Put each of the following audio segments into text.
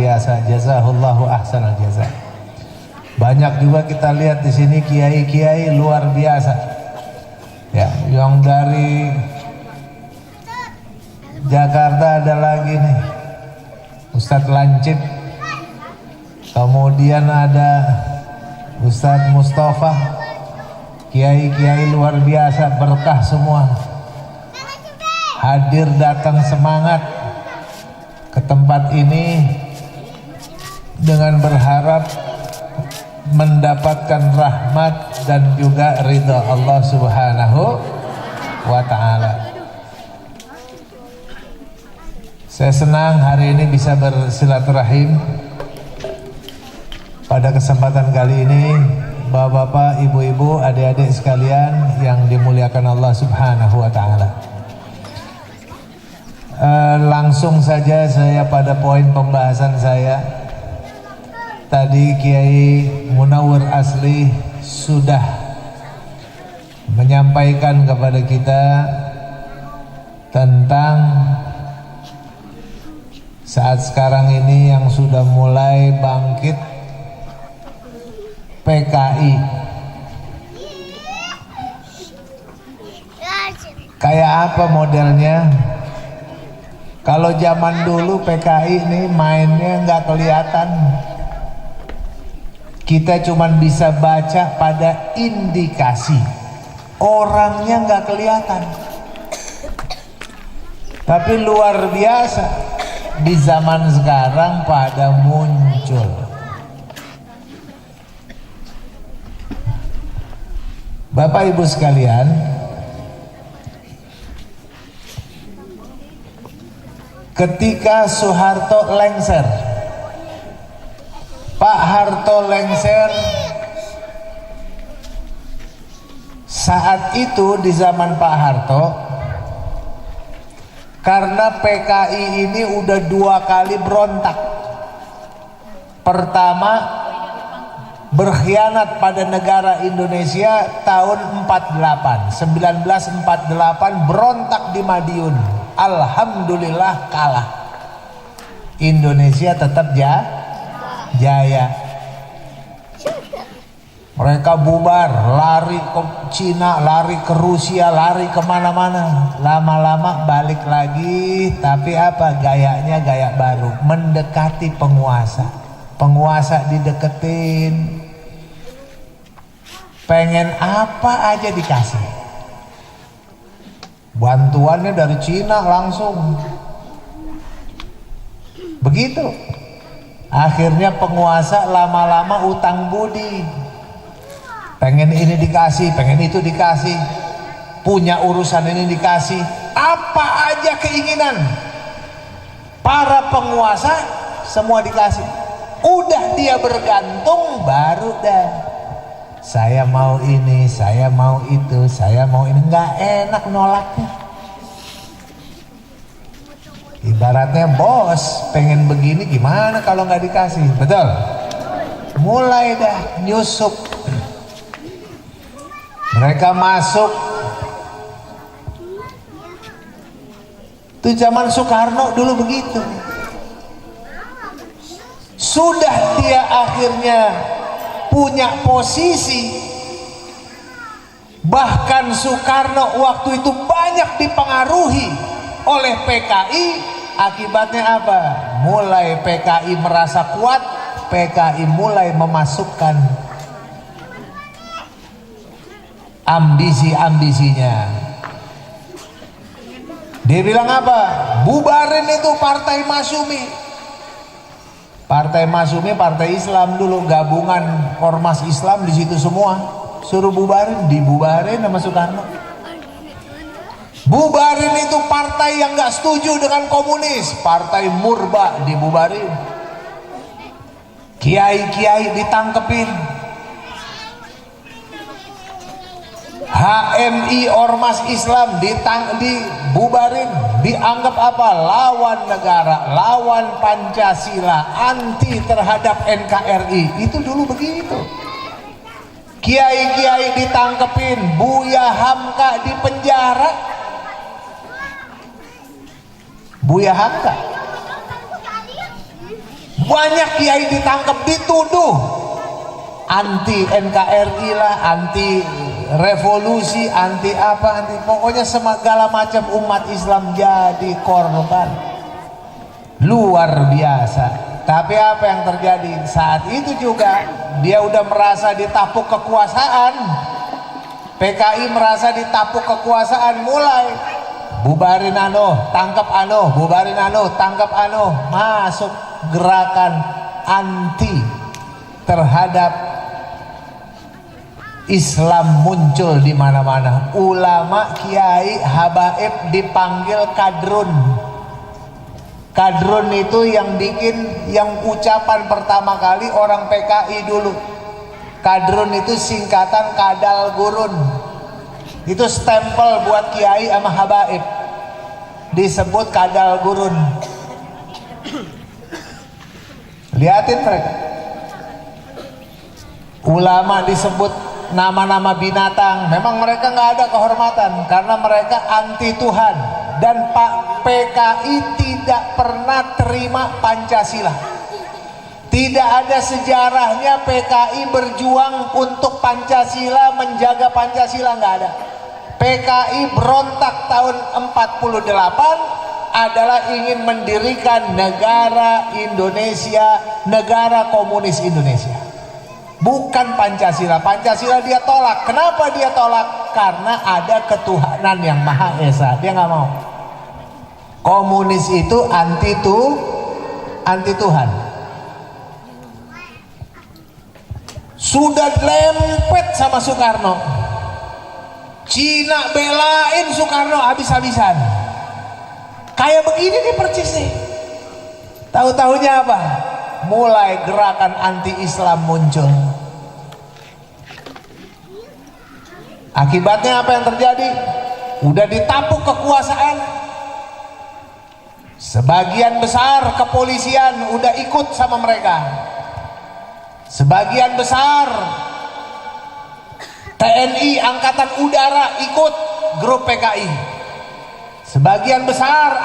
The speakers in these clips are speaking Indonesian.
biasa. Jazahullahu ahsanal jazaa. Banyak juga kita lihat di sini kiai-kiai luar biasa. Ya, yang dari Jakarta ada lagi nih, Ustadz Lancip. Kemudian ada Ustadz Mustafa. Kiai-kiai luar biasa, berkah semua. Hadir datang semangat ke tempat ini dengan berharap mendapatkan rahmat dan juga ridha Allah Subhanahu wa ta'ala. Saya senang hari ini bisa bersilaturahim. Pada kesempatan kali ini, bapak-bapak, ibu-ibu, adik-adik sekalian yang dimuliakan Allah Subhanahu wa ta'ala. Langsung saja saya pada poin pembahasan saya. Tadi Kiai Munawwir Asli sudah menyampaikan kepada kita tentang saat sekarang ini yang sudah mulai bangkit PKI. Kayak apa modelnya? Kalau zaman dulu PKI ini mainnya nggak kelihatan. Kita cuman bisa baca pada indikasi, orangnya nggak kelihatan. Tapi luar biasa, di zaman sekarang pada muncul. Bapak Ibu sekalian, ketika Soeharto lengser, Pak Harto lengser, saat itu di zaman Pak Harto, karena PKI ini udah 2 kali berontak. Pertama, berkhianat pada negara Indonesia tahun 1948 berontak di Madiun. Alhamdulillah kalah. Indonesia tetap jaya. Mereka bubar, lari ke Cina, lari ke Rusia, lari kemana-mana. Lama-lama balik lagi, tapi apa? Gayanya gaya baru, mendekati penguasa. Penguasa dideketin, pengen apa aja dikasih. Bantuannya dari Cina langsung. Begitu. Akhirnya penguasa lama-lama utang budi. Pengen ini dikasih, pengen itu dikasih. Punya urusan ini dikasih. Apa aja keinginan para penguasa semua dikasih. Udah dia bergantung baru dah. Saya mau ini, saya mau itu, saya mau ini. Nggak enak nolaknya. Ibaratnya bos pengen begini, gimana kalau nggak dikasih? Betul? Mulai dah nyusup. Mereka masuk. Itu zaman Soekarno dulu begitu. Sudah dia akhirnya punya posisi. Bahkan Soekarno waktu itu banyak dipengaruhi oleh PKI. Akibatnya apa? Mulai PKI merasa kuat, PKI mulai memasukkan ambisi-ambisinya. Dia bilang apa? Bubarin itu Partai Masyumi. Partai Masyumi partai Islam dulu, gabungan ormas Islam di situ semua. Suruh bubarin, dibubarin sama Soekarno. Bubarin itu partai yang nggak setuju dengan komunis, Partai Murba dibubarin. Kiai-kiai ditangkepin. HMI ormas Islam dibubarin, dianggap apa? Lawan negara, lawan Pancasila, anti terhadap NKRI. Itu dulu begitu. Kiai-kiai ditangkepin, Buya Hamka di penjara. Buya Hamka Banyak kiai ditangkap, dituduh anti NKRI lah, anti revolusi, anti apa, anti pokoknya segala macam umat Islam jadi korban. Luar biasa. Tapi apa yang terjadi saat itu juga, dia udah merasa ditapuk kekuasaan. PKI merasa ditapuk kekuasaan, mulai bubarin ano, tangkap ano, bubarin ano, tangkap ano, masuk gerakan anti terhadap Islam muncul di mana-mana. Ulama, kiai, habaib dipanggil kadrun. Kadrun itu yang bikin, yang ucapan pertama kali orang PKI dulu. Kadrun itu singkatan kadal gurun. Itu stempel buat kiai sama habaib, disebut kadal gurun. Lihatin mereka. Ulama disebut nama-nama binatang. Memang mereka nggak ada kehormatan karena mereka anti Tuhan. Dan Pak PKI tidak pernah terima Pancasila. Tidak ada sejarahnya PKI berjuang untuk Pancasila, menjaga Pancasila, nggak ada. PKI berontak tahun 48 adalah ingin mendirikan negara Indonesia, negara komunis Indonesia. Bukan Pancasila. Pancasila dia tolak. Kenapa dia tolak? Karena ada ketuhanan yang Maha Esa. Dia nggak mau. Komunis itu anti Tuhan. Sudah lempet sama Soekarno. Cina belain Soekarno habis-habisan. Kayak begini nih persis nih. Tahu-tahunya apa? Mulai gerakan anti-Islam muncul. Akibatnya apa yang terjadi? Udah ditapuk kekuasaan. Sebagian besar kepolisian udah ikut sama mereka. Sebagian besar TNI Angkatan Udara ikut grup PKI. Sebagian besar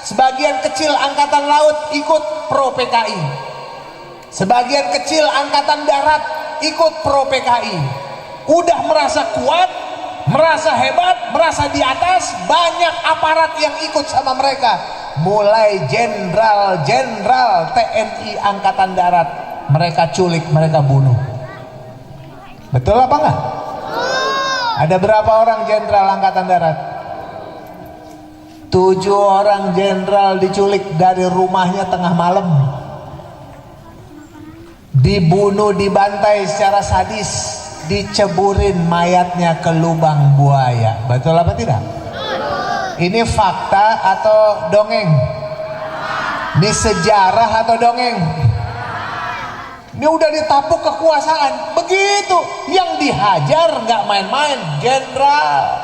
sebagian kecil Angkatan Laut ikut pro PKI. Sebagian kecil Angkatan Darat ikut pro PKI. Udah merasa kuat, merasa hebat, merasa di atas, banyak aparat yang ikut sama mereka. Mulai jenderal-jenderal TNI Angkatan Darat mereka culik, mereka bunuh. Betul apa enggak? Ada berapa orang jenderal Angkatan Darat? 7 orang jenderal diculik dari rumahnya tengah malam. Dibunuh, dibantai secara sadis, diceburin mayatnya ke lubang buaya. Betul apa tidak? Ini fakta atau dongeng? Ini sejarah atau dongeng? Ini udah ditapuk kekuasaan. Begitu. Yang dihajar nggak main-main, jenderal,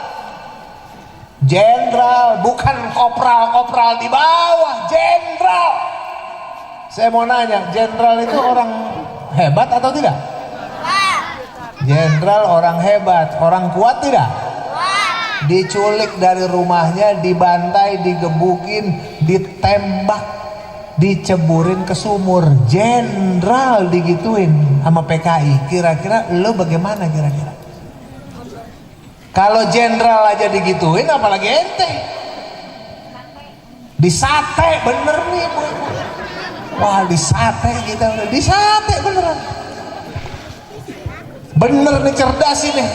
bukan kopral di bawah, jenderal. Saya mau nanya, jenderal itu orang hebat atau tidak? Jenderal orang hebat, orang kuat tidak? Diculik dari rumahnya, dibantai, digebukin, ditembak, diceburin ke sumur. Jenderal digituin sama PKI. Kira-kira lo bagaimana kira-kira? Kalau jenderal aja digituin, apalagi ente? Disate bener nih, Bu. Wah, disate kita udah disate beneran. Bener nih, cerdas ini.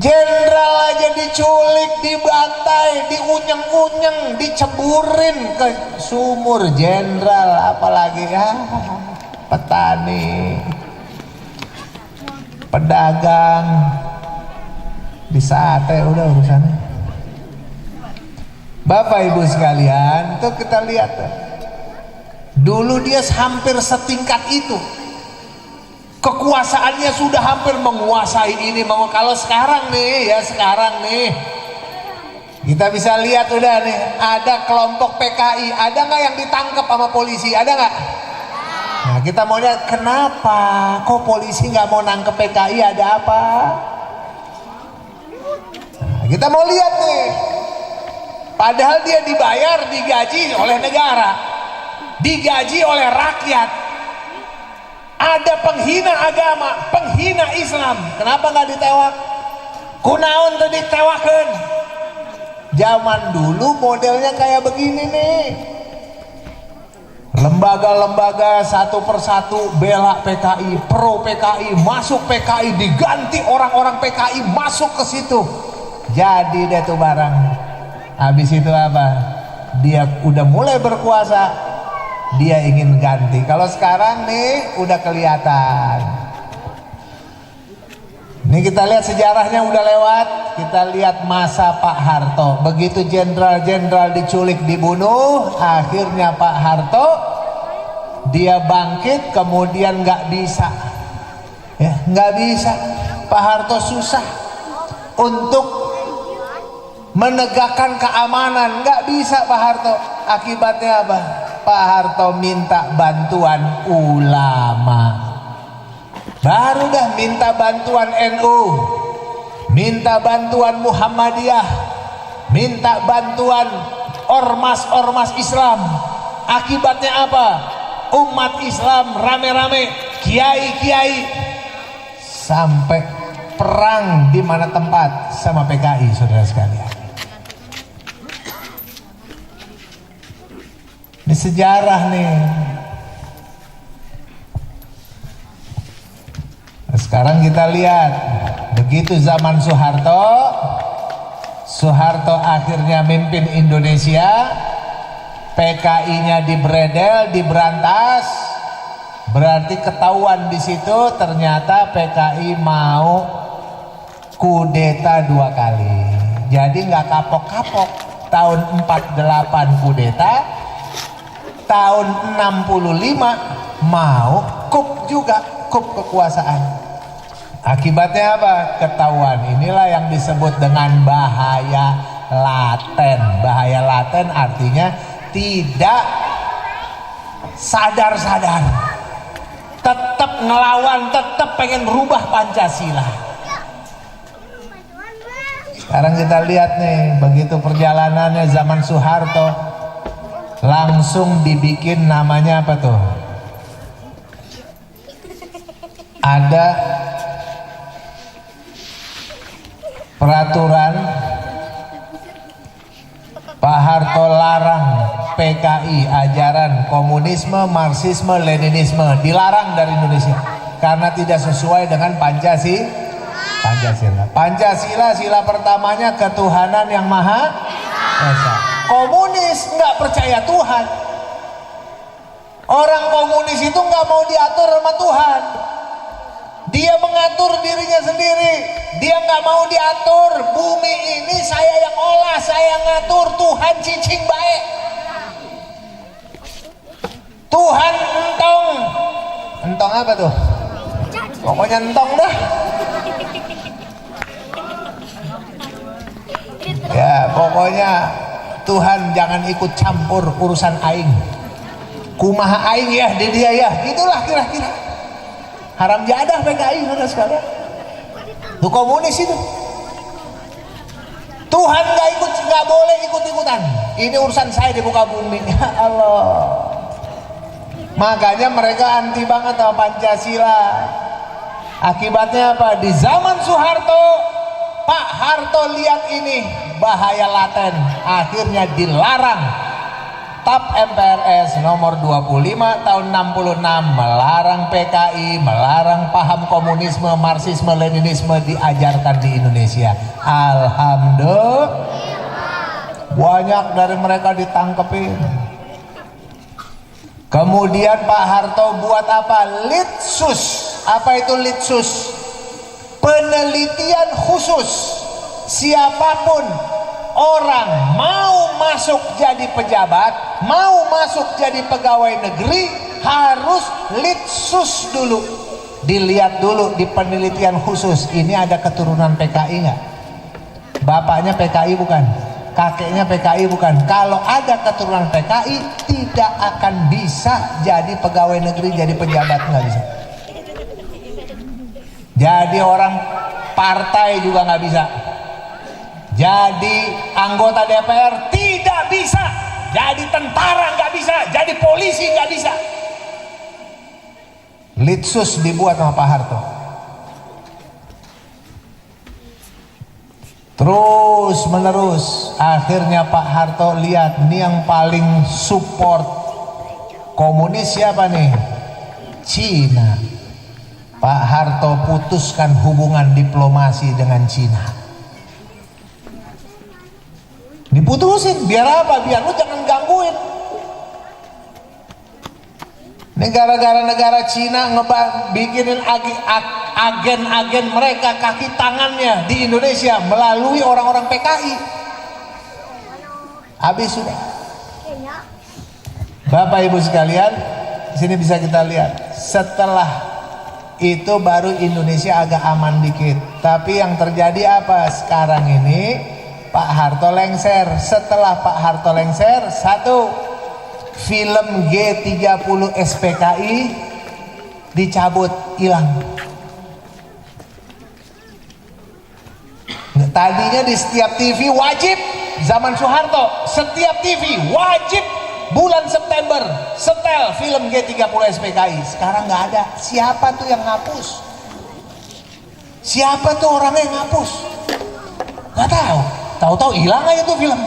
Jenderal aja diculik, dibantai, diunyeng-unyeng, diceburin ke sumur. Jenderal, apalagi petani, pedagang, disate udah urusannya. Bapak Ibu sekalian, tuh kita lihat dulu dia hampir setingkat itu. Kekuasaannya sudah hampir menguasai ini. Kalau sekarang nih, kita bisa lihat udah nih, ada kelompok PKI, ada nggak yang ditangkap sama polisi? Ada nggak? Nah, kita mau lihat kenapa kok polisi nggak mau nangkep PKI, ada apa? Nah, kita mau lihat nih, Padahal dia dibayar, digaji oleh negara, digaji oleh rakyat. Ada penghina agama, penghina Islam, kenapa nggak ditewak? Kunaon tuh ditewakan? Zaman dulu modelnya kayak begini nih. Lembaga-lembaga satu persatu bela PKI, pro PKI, masuk PKI, diganti orang-orang PKI masuk ke situ. Jadi deh tuh barang. Habis itu apa? Dia udah mulai berkuasa, dia ingin ganti. Kalau sekarang nih udah kelihatan. Ini kita lihat sejarahnya udah lewat. Kita lihat masa Pak Harto. Begitu jenderal-jenderal diculik, dibunuh, akhirnya Pak Harto dia bangkit, kemudian nggak bisa, ya nggak bisa. Pak Harto susah untuk menegakkan keamanan, nggak bisa Pak Harto. Akibatnya apa? Pak Harto minta bantuan ulama. Baru dah minta bantuan NU, minta bantuan Muhammadiyah, minta bantuan ormas-ormas Islam. Akibatnya apa? Umat Islam rame-rame, kiai-kiai, sampai perang di mana tempat sama PKI, saudara sekalian. Ini sejarah nih. Sekarang kita lihat, begitu zaman Soeharto, Soeharto akhirnya mimpin Indonesia, PKI-nya dibredel, diberantas, berarti ketahuan di situ ternyata PKI mau kudeta 2 kali. Jadi nggak kapok-kapok. Tahun 48 kudeta, tahun 65 mau kup juga, kup kekuasaan. Akibatnya apa? Ketahuan. Inilah yang disebut dengan bahaya laten. Bahaya laten artinya tidak sadar-sadar, tetap ngelawan, tetap pengen merubah Pancasila. Sekarang kita lihat nih, begitu perjalanannya zaman Soeharto, langsung dibikin namanya apa tuh? Ada peraturan Pak Harto larang PKI, ajaran komunisme, marxisme, leninisme, dilarang dari Indonesia karena tidak sesuai dengan Pancasila. Pancasila sila pertamanya ketuhanan yang maha esa. Komunis nggak percaya Tuhan. Orang komunis itu nggak mau diatur sama Tuhan. Dia mengatur dirinya sendiri. Dia nggak mau diatur. Bumi ini saya yang olah, saya ngatur. Tuhan cicing baik. Tuhan entong. Entong apa tuh? Pokoknya entong dah. Ya pokoknya Tuhan jangan ikut campur urusan aing. Kumaha aing ya di dia ya. Itulah kira-kira. Haram jadah PKI saudara sekalian. Itu komunis itu. Tuhan nggak boleh ikut-ikutan. Ini urusan saya di muka bumi. Ya Allah. Makanya mereka anti banget sama Pancasila. Akibatnya apa? Di zaman Soeharto, Pak Harto lihat ini bahaya laten, akhirnya dilarang. TAP MPRS nomor 25 tahun 66 melarang PKI, melarang paham komunisme, marxisme, leninisme diajarkan di Indonesia. Alhamdulillah, banyak dari mereka ditangkepin. Kemudian Pak Harto buat apa? Litsus. Apa itu litsus? Penelitian khusus. Siapapun orang mau masuk jadi pejabat, mau masuk jadi pegawai negeri, harus litsus dulu. Dilihat dulu di penelitian khusus, ini ada keturunan PKI nggak? Bapaknya PKI bukan? Kakeknya PKI bukan? Kalau ada keturunan PKI, tidak akan bisa jadi pegawai negeri, jadi pejabat, nggak bisa. Jadi orang partai juga nggak bisa. jadi anggota DPR tidak bisa, jadi tentara nggak bisa, jadi polisi nggak bisa. Litsus dibuat sama Pak Harto. Terus menerus, akhirnya Pak Harto lihat nih yang paling support komunis siapa nih? Cina. Pak Harto putuskan hubungan diplomasi dengan Cina. Diputusin, biar apa? Biar lu jangan gangguin. Negara-negara negara Cina bikinin agen-agen mereka kaki tangannya di Indonesia melalui orang-orang PKI. Habis sudah. Bapak Ibu sekalian, sini bisa kita lihat. Setelah itu baru Indonesia agak aman dikit. Tapi yang terjadi apa sekarang ini? Pak Harto lengser. Setelah Pak Harto lengser, satu, film G30 SPKI dicabut, hilang. Tadinya di setiap TV wajib, zaman Soeharto setiap TV wajib bulan September setel film G30 SPKI. Sekarang nggak ada. Siapa tuh yang ngapus? Siapa tuh orangnya yang ngapus? Nggak tahu. Tahu-tahu hilang aja tuh film.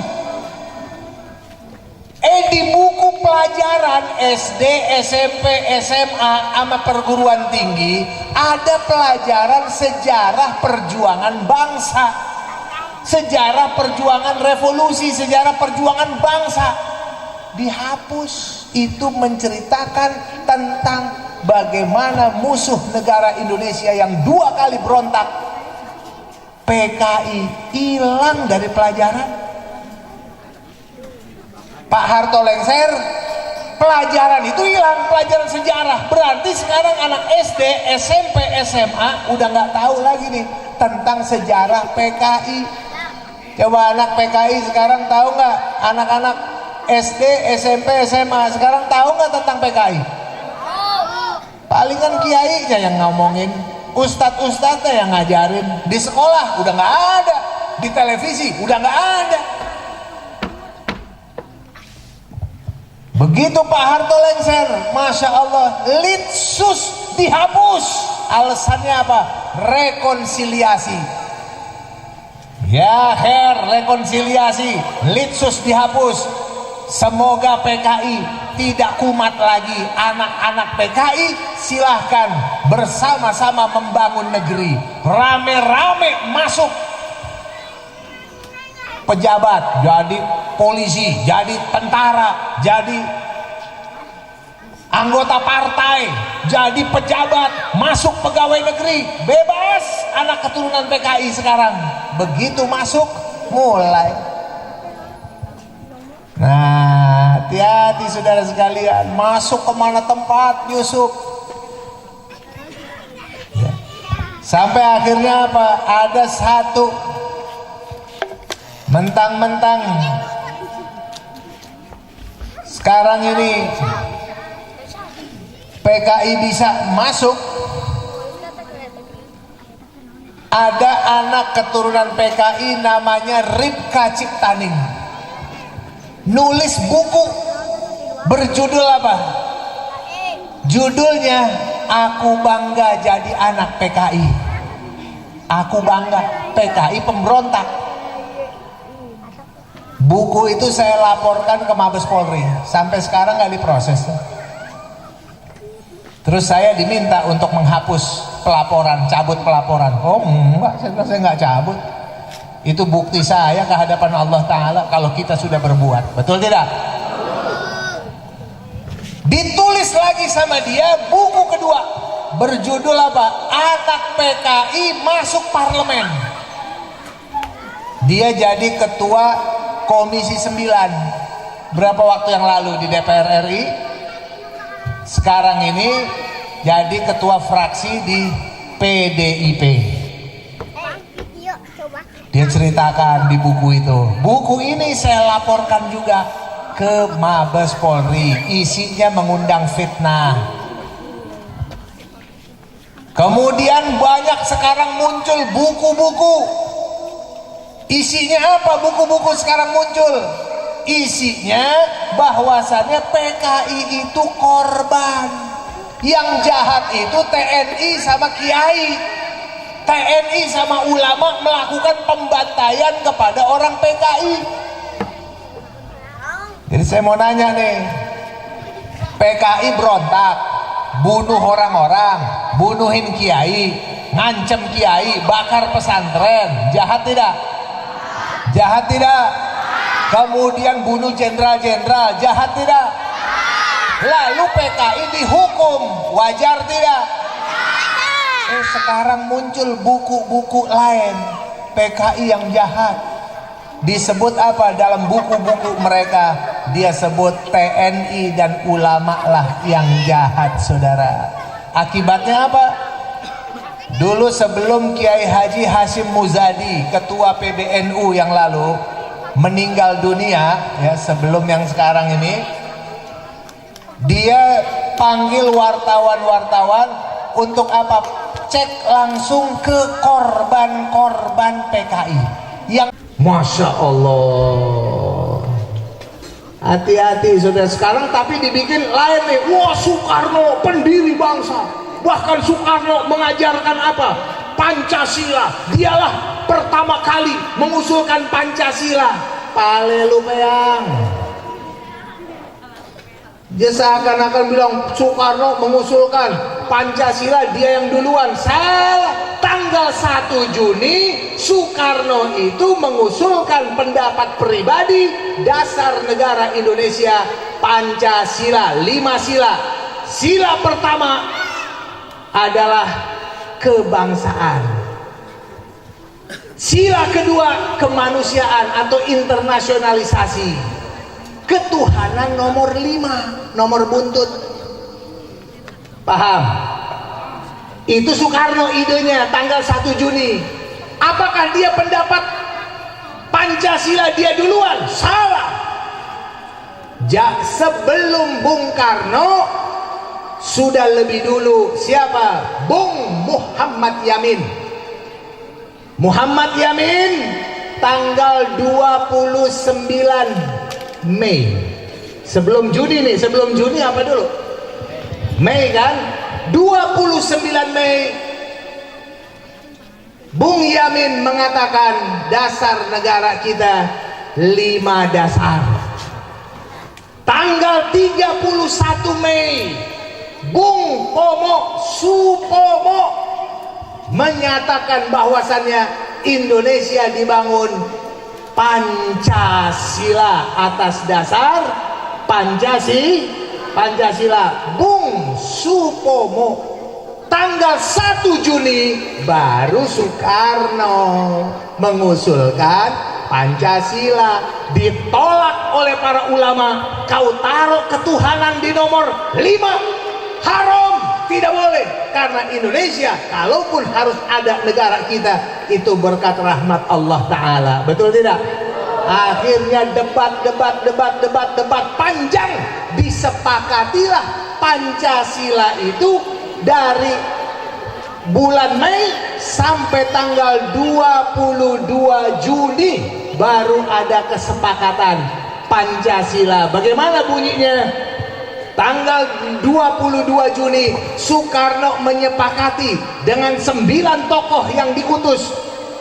Di buku pelajaran SD, SMP, SMA sama perguruan tinggi ada pelajaran sejarah perjuangan bangsa, sejarah perjuangan revolusi, sejarah perjuangan bangsa. Dihapus. Itu menceritakan tentang bagaimana musuh negara Indonesia yang 2 kali berontak, PKI, hilang dari pelajaran. Pak Harto lengser, pelajaran itu hilang, pelajaran sejarah. Berarti sekarang anak SD, SMP, SMA udah nggak tahu lagi nih tentang sejarah PKI. Coba anak PKI sekarang tahu nggak? Anak-anak SD, SMP, SMA sekarang tahu nggak tentang PKI? Palingan kiainya yang ngomongin, ustadz-ustadznya yang ngajarin. Di sekolah udah nggak ada, di televisi udah nggak ada. Begitu Pak Harto lengser, Masya Allah, Litsus dihapus. Alasannya apa? Rekonsiliasi. Ya rekonsiliasi, Litsus dihapus. Semoga PKI tidak kumat lagi. Anak-anak PKI silahkan bersama-sama membangun negeri. Rame-rame masuk pejabat, jadi polisi, jadi tentara, jadi anggota partai, jadi pejabat, masuk pegawai negeri, bebas. Anak keturunan PKI sekarang begitu masuk mulai. Nah, hati-hati saudara sekalian, masuk kemana tempat Yusuf ya. Sampai akhirnya apa? Ada satu mentang-mentang sekarang ini PKI bisa masuk, ada anak keturunan PKI namanya Ripka Ciptaning, nulis buku berjudul apa? Judulnya Aku Bangga Jadi Anak PKI. Aku bangga, PKI pemberontak. Buku itu saya laporkan ke Mabes Polri, sampai sekarang nggak diproses. Terus saya diminta untuk menghapus pelaporan, cabut pelaporan. Oh enggak, saya nggak cabut. Itu bukti saya ke hadapan Allah Ta'ala kalau kita sudah berbuat. Betul tidak? Ditulis lagi sama dia buku kedua, berjudul apa? Anak PKI Masuk Parlemen. Dia jadi ketua Komisi 9 berapa waktu yang lalu di DPR RI. Sekarang ini jadi ketua fraksi di PDIP. Dia ceritakan di buku itu. Buku ini saya laporkan juga ke Mabes Polri. Isinya mengundang fitnah. Kemudian banyak sekarang muncul buku-buku Isinya apa buku-buku sekarang muncul? Isinya bahwasannya PKI itu korban. Yang jahat itu TNI sama Kiai. TNI sama ulama melakukan pembantaian kepada orang PKI. Jadi saya mau nanya nih, PKI berontak, bunuh orang-orang, bunuhin Kiai, ngancem Kiai, bakar pesantren, jahat tidak? Jahat tidak? Kemudian bunuh jenderal-jenderal, jahat tidak? Lalu PKI dihukum, wajar tidak? Sekarang muncul buku-buku lain PKI yang jahat. Disebut apa dalam buku-buku mereka? Dia sebut TNI dan ulama lah yang jahat, saudara. Akibatnya apa? Dulu sebelum Kiai Haji Hashim Muzadi, ketua PBNU yang lalu, meninggal dunia, ya sebelum yang sekarang ini, dia panggil wartawan-wartawan untuk apa? Cek langsung ke korban-korban PKI yang Masya Allah, hati-hati saudara sekarang, tapi dibikin lain nih. Wah, Soekarno pendiri bangsa, bahkan Soekarno mengajarkan apa? Pancasila. Dialah pertama kali mengusulkan Pancasila. Pale lu bayang, dia seakan-akan bilang Soekarno mengusulkan Pancasila, dia yang duluan. Salah. Tanggal 1 Juni Soekarno itu mengusulkan pendapat pribadi, dasar negara Indonesia Pancasila, 5 sila. Sila pertama adalah kebangsaan. Sila kedua kemanusiaan atau internasionalisasi. Ketuhanan nomor 5, nomor buntut. Paham? Itu Soekarno idenya tanggal 1 Juni. Apakah dia pendapat Pancasila dia duluan? Salah. Sebelum Bung Karno sudah lebih dulu siapa? Bung Muhammad Yamin. Muhammad Yamin tanggal 29 Mei. Sebelum Juni nih, sebelum Juni apa dulu? Mei kan? 29 Mei Bung Yamin mengatakan dasar negara kita 5 dasar. Tanggal 31 Mei Bung Pomo Supomo menyatakan bahwasannya Indonesia dibangun Pancasila atas dasar Pancasila. Bung Supomo. Tanggal 1 Juni baru Soekarno mengusulkan Pancasila. Ditolak oleh para ulama. Kau taruh ketuhanan di nomor 5, haram, tidak boleh. Karena Indonesia kalaupun harus ada negara kita, itu berkat rahmat Allah Ta'ala. Betul tidak? Akhirnya debat panjang, disepakatilah Pancasila itu dari bulan Mei sampai tanggal 22 Juni baru ada kesepakatan Pancasila. Bagaimana bunyinya? Tanggal 22 Juni Soekarno menyepakati dengan 9 tokoh yang diutus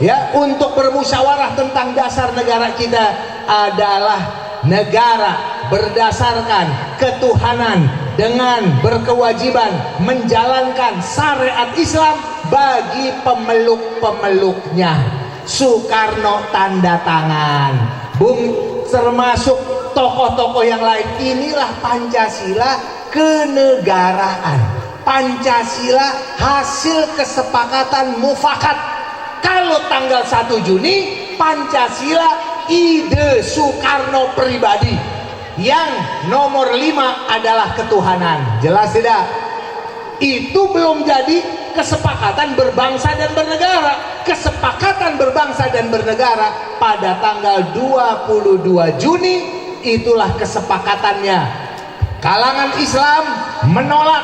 ya untuk bermusyawarah tentang dasar negara kita adalah negara berdasarkan ketuhanan dengan berkewajiban menjalankan syariat Islam bagi pemeluk-pemeluknya. Soekarno tanda tangan, termasuk tokoh-tokoh yang lain. Inilah Pancasila kenegaraan. Pancasila hasil kesepakatan mufakat. Kalau tanggal 1 Juni Pancasila ide Soekarno pribadi, yang nomor 5 adalah ketuhanan. Jelas tidak? Itu belum jadi kesepakatan berbangsa dan bernegara. Kesepakatan berbangsa dan bernegara pada tanggal 22 Juni itulah kesepakatannya. Kalangan Islam menolak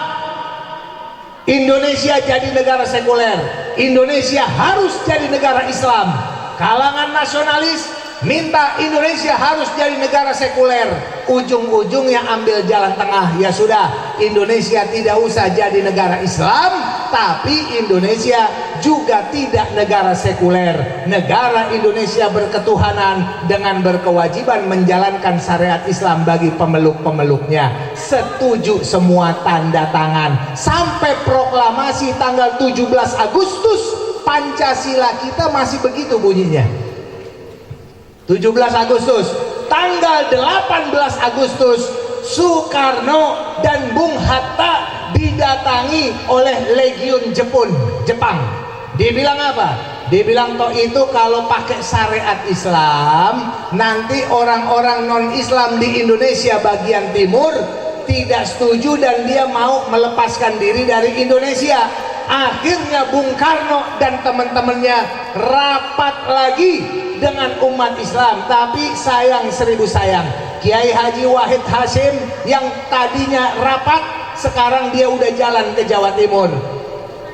Indonesia jadi negara sekuler. Indonesia harus jadi negara Islam. kalangan nasionalis minta Indonesia harus jadi negara sekuler, ujung-ujungnya ambil jalan tengah. Ya sudah, Indonesia tidak usah jadi negara Islam, tapi Indonesia juga tidak negara sekuler. Negara Indonesia berketuhanan dengan berkewajiban menjalankan syariat Islam bagi pemeluk-pemeluknya. Setuju semua, tanda tangan. Sampai proklamasi tanggal 17 Agustus, Pancasila kita masih begitu bunyinya. 17 Agustus, tanggal 18 Agustus, Soekarno dan Bung Hatta didatangi oleh Legiun Jepang. Dibilang apa? Dibilang toh itu kalau pakai syariat Islam, nanti orang-orang non-Islam di Indonesia bagian timur tidak setuju dan dia mau melepaskan diri dari Indonesia. Akhirnya Bung Karno dan teman-temannya rapat lagi dengan umat Islam. Tapi sayang seribu sayang, Kiai Haji Wahid Hasyim yang tadinya rapat, sekarang dia udah jalan ke Jawa Timur,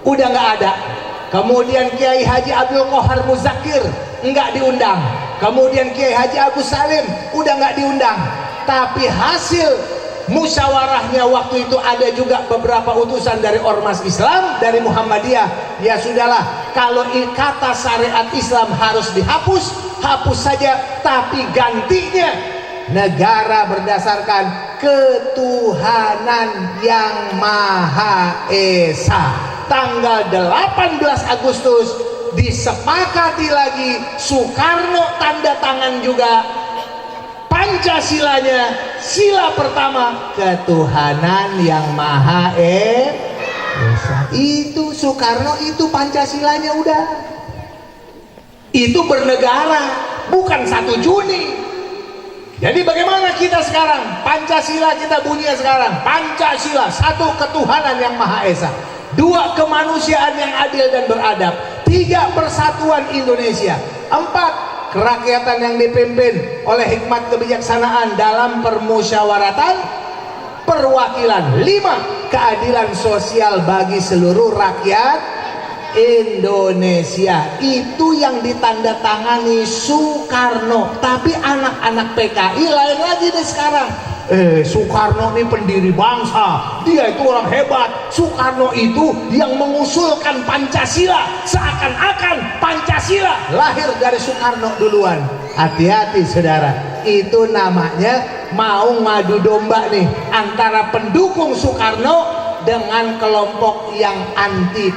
udah nggak ada. Kemudian Kiai Haji Abdul Qohar Muzakir nggak diundang. Kemudian Kiai Haji Agus Salim udah nggak diundang. Tapi hasil musyawarahnya waktu itu ada juga beberapa utusan dari ormas Islam, dari Muhammadiyah. Ya sudahlah, kalau kata syariat Islam harus dihapus, hapus saja, tapi gantinya negara berdasarkan ketuhanan yang Maha Esa. Tanggal 18 Agustus disepakati lagi, Soekarno tanda tangan juga Pancasilanya, sila pertama, ketuhanan yang Maha Esa. Itu Soekarno, itu Pancasilanya udah. Itu bernegara, bukan 1 Juni. Jadi bagaimana kita sekarang? Pancasila kita bunyinya sekarang, Pancasila, 1 ketuhanan yang Maha Esa, 2 kemanusiaan yang adil dan beradab, 3 persatuan Indonesia, 4 kerakyatan yang dipimpin oleh hikmat kebijaksanaan dalam permusyawaratan perwakilan, 5 keadilan sosial bagi seluruh rakyat Indonesia. Itu yang ditandatangani Soekarno. Tapi anak-anak PKI lain lagi nih sekarang. Soekarno ini pendiri bangsa, dia itu orang hebat. Soekarno itu yang mengusulkan Pancasila, seakan-akan Pancasila lahir dari Soekarno duluan. Hati-hati saudara, itu namanya mau ngadu domba nih antara pendukung Soekarno dengan kelompok yang anti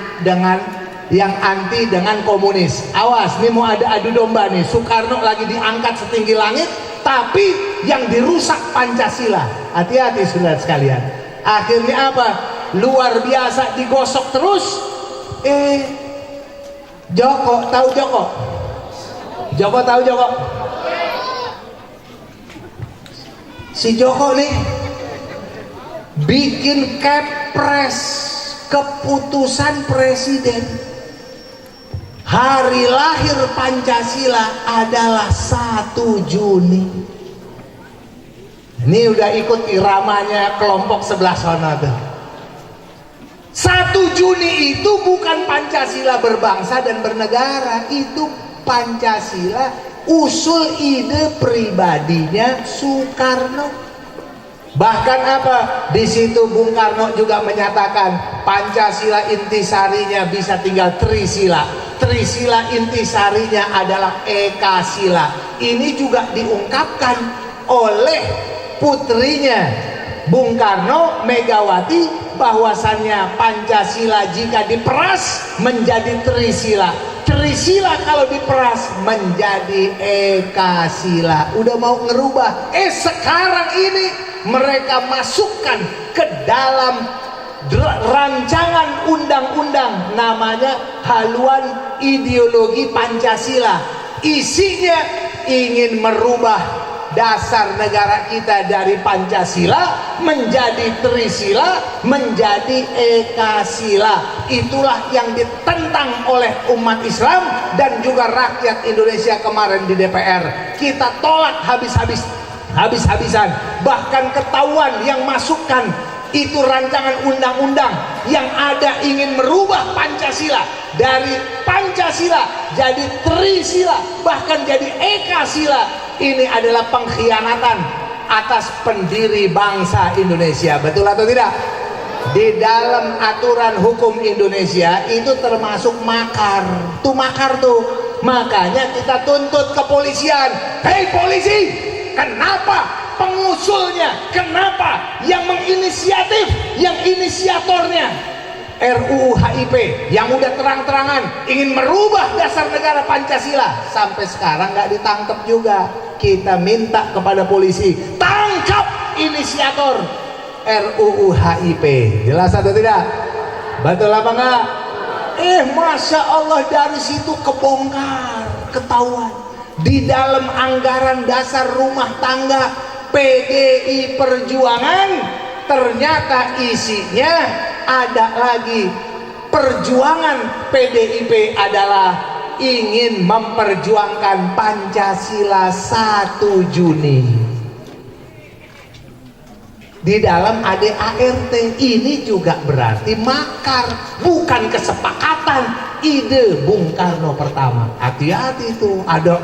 dengan komunis. Awas, nih mau ada adu domba nih. Soekarno lagi diangkat setinggi langit, tapi yang dirusak Pancasila. Hati-hati saudara sekalian. Akhirnya apa? Luar biasa, digosok terus. Joko, tahu Joko? Joko tahu Joko? Si Joko nih bikin kepres, keputusan presiden. Hari lahir Pancasila adalah 1 Juni. Ini udah ikut iramanya kelompok sebelah sana tuh. 1 Juni itu bukan Pancasila berbangsa dan bernegara, itu Pancasila usul ide pribadinya Soekarno. Bahkan apa? Di situ Bung Karno juga menyatakan Pancasila intisarinya bisa tinggal Trisila. Trisila intisarinya adalah Ekasila. Ini juga diungkapkan oleh putrinya Bung Karno, Megawati, bahwasannya Pancasila jika diperas menjadi Trisila. Trisila kalau diperas menjadi Ekasila. Udah mau ngerubah. Sekarang ini mereka masukkan ke dalam rancangan undang-undang namanya haluan ideologi Pancasila. Isinya ingin merubah dasar negara kita dari Pancasila menjadi Trisila, menjadi Ekasila. Itulah yang ditentang oleh umat Islam dan juga rakyat Indonesia kemarin di DPR. Kita tolak habis-habisan. Bahkan ketahuan yang masukkan Itu rancangan undang-undang yang ada ingin merubah Pancasila dari Pancasila jadi Trisila, bahkan jadi Ekasila. Ini adalah pengkhianatan atas pendiri bangsa Indonesia. Betul atau tidak? Di dalam aturan hukum Indonesia itu termasuk makar. Tuh makar tuh. Makanya kita tuntut kepolisian. Hei polisi, kenapa pengusulnya, kenapa yang menginisiatif, yang inisiatornya RUU HIP yang udah terang-terangan ingin merubah dasar negara Pancasila sampai sekarang nggak ditangkap juga. Kita minta kepada polisi, tangkap inisiator RUU HIP. Jelas atau tidak? Betul apa enggak? Masya Allah, dari situ kebongkar, ketahuan di dalam anggaran dasar rumah tangga PDI Perjuangan ternyata isinya ada lagi. Perjuangan PDIP adalah ingin memperjuangkan Pancasila 1 Juni. Di dalam ADART ini juga berarti makar, bukan kesepakatan. Ide Bung Karno pertama. Hati-hati itu, ada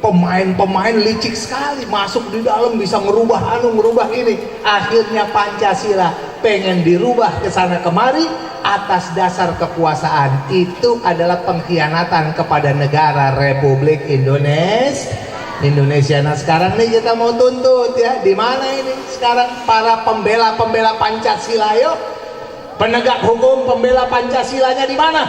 pemain-pemain licik sekali masuk di dalam, bisa ngerubah ngerubah ini. Akhirnya Pancasila pengen dirubah ke sana kemari atas dasar kekuasaan. Itu adalah pengkhianatan kepada negara Republik Indonesia. Nah sekarang nih kita mau tuntut ya, di mana ini sekarang para pembela Pancasila? Yuk, penegak hukum pembela Pancasilanya di mana?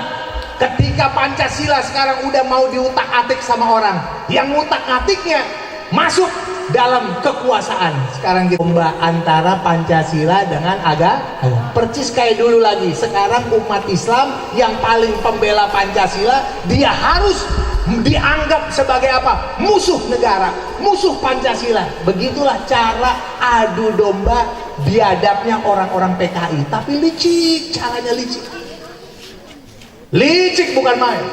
Ketika Pancasila sekarang udah mau diutak-atik sama orang, yang ngutak-atiknya masuk dalam kekuasaan. Sekarang kita lomba antara Pancasila dengan agama. Percis kayak dulu lagi. Sekarang umat Islam yang paling pembela Pancasila, dia harus dianggap sebagai apa? Musuh negara, musuh Pancasila. Begitulah cara adu domba biadabnya orang-orang PKI. Tapi licik, caranya licik. Licik bukan main.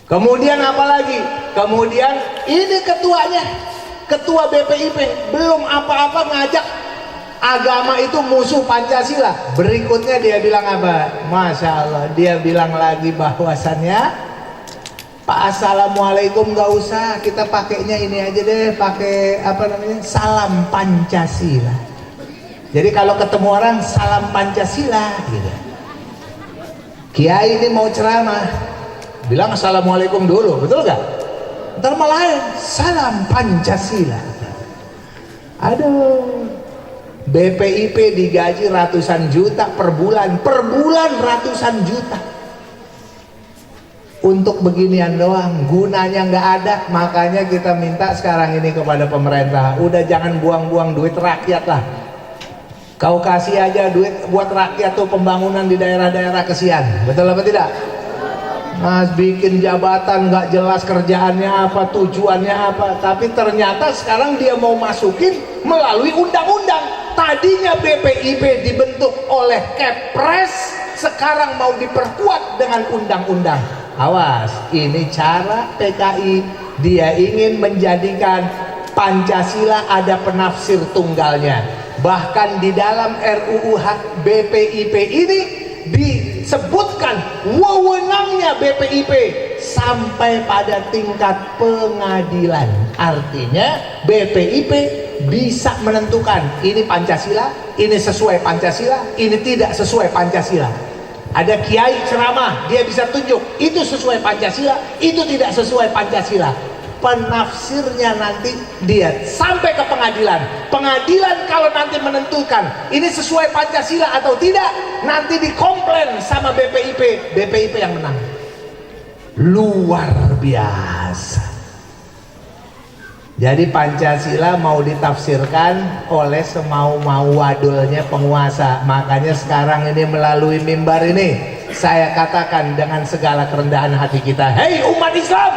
Kemudian apa lagi? Kemudian ini ketuanya, ketua BPIP belum apa-apa ngajak agama itu musuh Pancasila. Berikutnya dia bilang apa? Masya Allah, dia bilang lagi bahwasannya Pak Assalamualaikum nggak usah, kita pakainya ini aja deh, pakai apa namanya, salam Pancasila. Jadi kalau ketemu orang salam Pancasila gitu. Kiai ini mau ceramah, bilang assalamualaikum dulu, betul gak? Ntar malah salam Pancasila. Aduh, BPIP digaji ratusan juta per bulan ratusan juta untuk beginian doang, gunanya nggak ada. Makanya kita minta sekarang ini kepada pemerintah, udah jangan buang-buang duit rakyat lah. Kau kasih aja duit buat rakyat tuh, pembangunan di daerah-daerah, kesian. Betul apa tidak? Mas bikin jabatan nggak jelas kerjaannya apa, tujuannya apa, tapi ternyata sekarang dia mau masukin melalui undang-undang. Tadinya BPIP dibentuk oleh Kepres, sekarang mau diperkuat dengan undang-undang. Awas, ini cara PKI, dia ingin menjadikan Pancasila ada penafsir tunggalnya. Bahkan di dalam RUU BPIP ini disebutkan wewenangnya BPIP sampai pada tingkat pengadilan. Artinya BPIP bisa menentukan ini Pancasila, ini sesuai Pancasila, ini tidak sesuai Pancasila. Ada kiai ceramah, dia bisa tunjuk itu sesuai Pancasila, itu tidak sesuai Pancasila. Penafsirnya nanti dia sampai ke pengadilan. Pengadilan kalau nanti menentukan ini sesuai Pancasila atau tidak, nanti dikomplain sama BPIP, BPIP yang menang. Luar biasa. Jadi Pancasila mau ditafsirkan oleh semau-mau wadulnya penguasa. Makanya sekarang ini melalui mimbar ini saya katakan dengan segala kerendahan hati kita, hei umat Islam,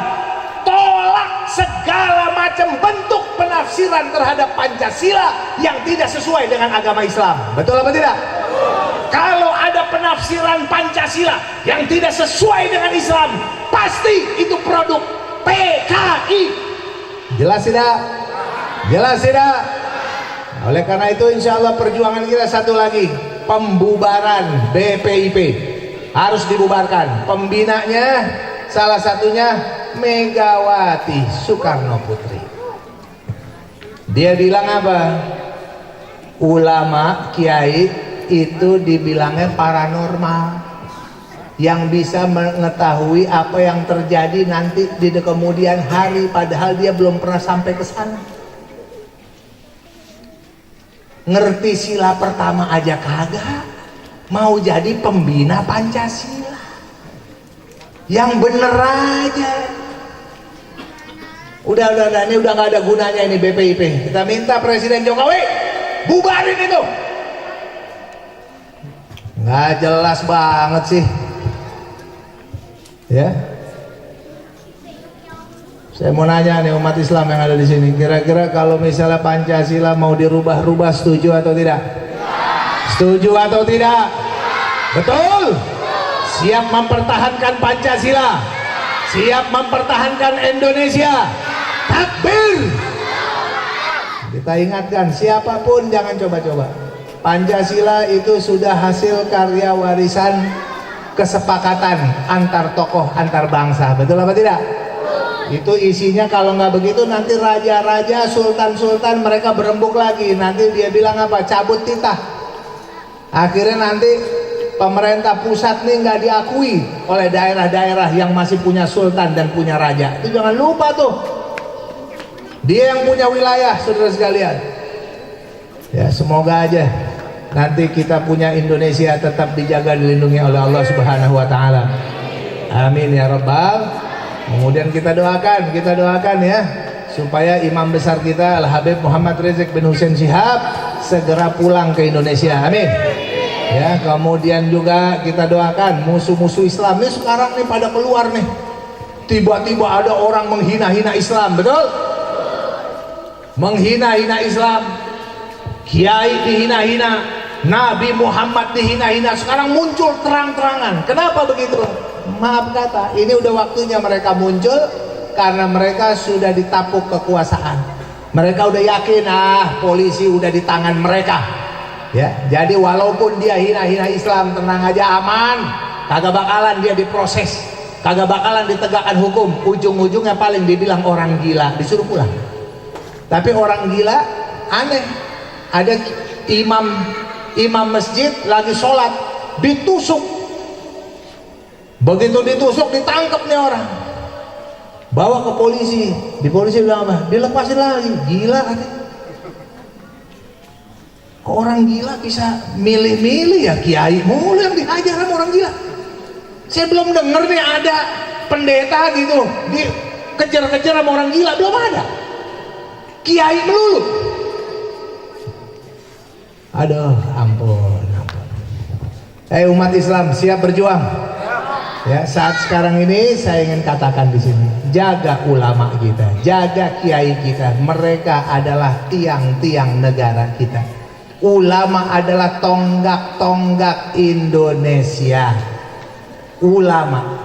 tolak segala macam bentuk penafsiran terhadap Pancasila yang tidak sesuai dengan agama Islam. Betul apa tidak? Kalau ada penafsiran Pancasila yang tidak sesuai dengan Islam, pasti itu produk PKI. Jelas tidak? Jelas tidak? Oleh karena itu insya Allah perjuangan kita satu lagi, pembubaran BPIP harus dibubarkan. Pembinanya salah satunya Megawati Soekarno Putri. Dia bilang apa? Ulama, kiai itu dibilangnya paranormal, yang bisa mengetahui apa yang terjadi nanti di kemudian hari, padahal dia belum pernah sampai ke sana. Ngerti sila pertama aja kagak, mau jadi pembina Pancasila. Yang bener aja. Udah, ini udah gak ada gunanya ini BPIP. Kita minta Presiden Jokowi bubarin itu. Nggak jelas banget sih. Ya. Saya mau nanya nih umat Islam yang ada di sini, kira-kira kalau misalnya Pancasila mau dirubah-rubah, setuju atau tidak? Setuju atau tidak? Betul? Siap mempertahankan Pancasila? Siap mempertahankan Indonesia? Takbir! Kita ingatkan, siapapun jangan coba-coba. Pancasila itu sudah hasil karya warisan kesepakatan antar tokoh, antar bangsa. Betul apa tidak? Itu isinya kalau nggak begitu nanti raja-raja, sultan-sultan mereka berembuk lagi. Nanti dia bilang apa? Cabut titah. Akhirnya nanti pemerintah pusat nih nggak diakui oleh daerah-daerah yang masih punya sultan dan punya raja. Itu jangan lupa tuh. Dia yang punya wilayah, saudara sekalian. Ya semoga aja nanti kita punya Indonesia tetap dijaga, dilindungi oleh Allah Subhanahu wa taala. Amin ya rabbal. Kemudian kita doakan ya supaya imam besar kita Al Habib Muhammad Rizik bin Hussein Shihab segera pulang ke Indonesia. Amin. Ya, kemudian juga kita doakan musuh-musuh Islam ini sekarang nih pada keluar nih. Tiba-tiba ada orang menghina-hina Islam, betul? Menghina-hina Islam. Kiai dihina-hina, Nabi Muhammad dihina-hina. Sekarang muncul terang-terangan. Kenapa begitu? Maaf kata, ini udah waktunya mereka muncul karena mereka sudah ditapuk kekuasaan. Mereka udah yakin, polisi udah di tangan mereka. Ya, jadi walaupun dia hina-hina Islam, tenang aja, aman. Kagak bakalan dia diproses, kagak bakalan ditegakkan hukum. Ujung-ujungnya paling dibilang orang gila, disuruh pulang. Tapi orang gila aneh. Ada imam masjid lagi sholat ditusuk. Begitu ditusuk ditangkap nih orang, bawa ke polisi. Di polisi bilang apa? Dilepasin lagi. Gila katanya. Kok orang gila bisa milih-milih ya? Kiai mulu yang dihajar sama orang gila. Saya belum dengar nih ada pendeta gitu dikejar-kejar sama orang gila, belum ada. Kiai melulu. Aduh, ampun. Umat Islam siap berjuang. Ya, saat sekarang ini saya ingin katakan di sini, jaga ulama kita, jaga kiai kita. Mereka adalah tiang-tiang negara kita. Ulama adalah tonggak-tonggak Indonesia. Ulama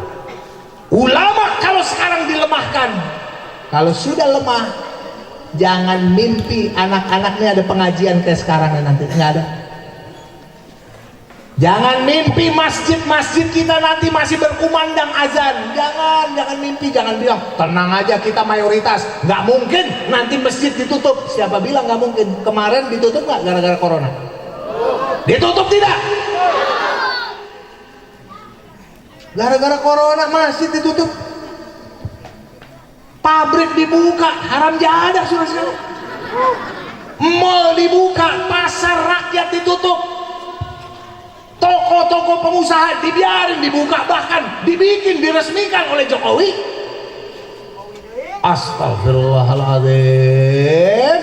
kalau sekarang dilemahkan, kalau sudah lemah, jangan mimpi anak-anaknya ada pengajian kayak sekarang nanti, nggak ada. Jangan mimpi masjid-masjid kita nanti masih berkumandang azan. Jangan mimpi, jangan bilang tenang aja kita mayoritas. Nggak mungkin nanti masjid ditutup. Siapa bilang nggak mungkin? Kemarin ditutup nggak gara-gara corona? Ditutup tidak? Gara-gara corona masjid ditutup. Pabrik dibuka, haram jadah saudara-saudara. Mall dibuka, pasar rakyat ditutup. Toko-toko pengusaha dibiarin dibuka, bahkan dibikin, diresmikan oleh Jokowi. Astagfirullahaladzim.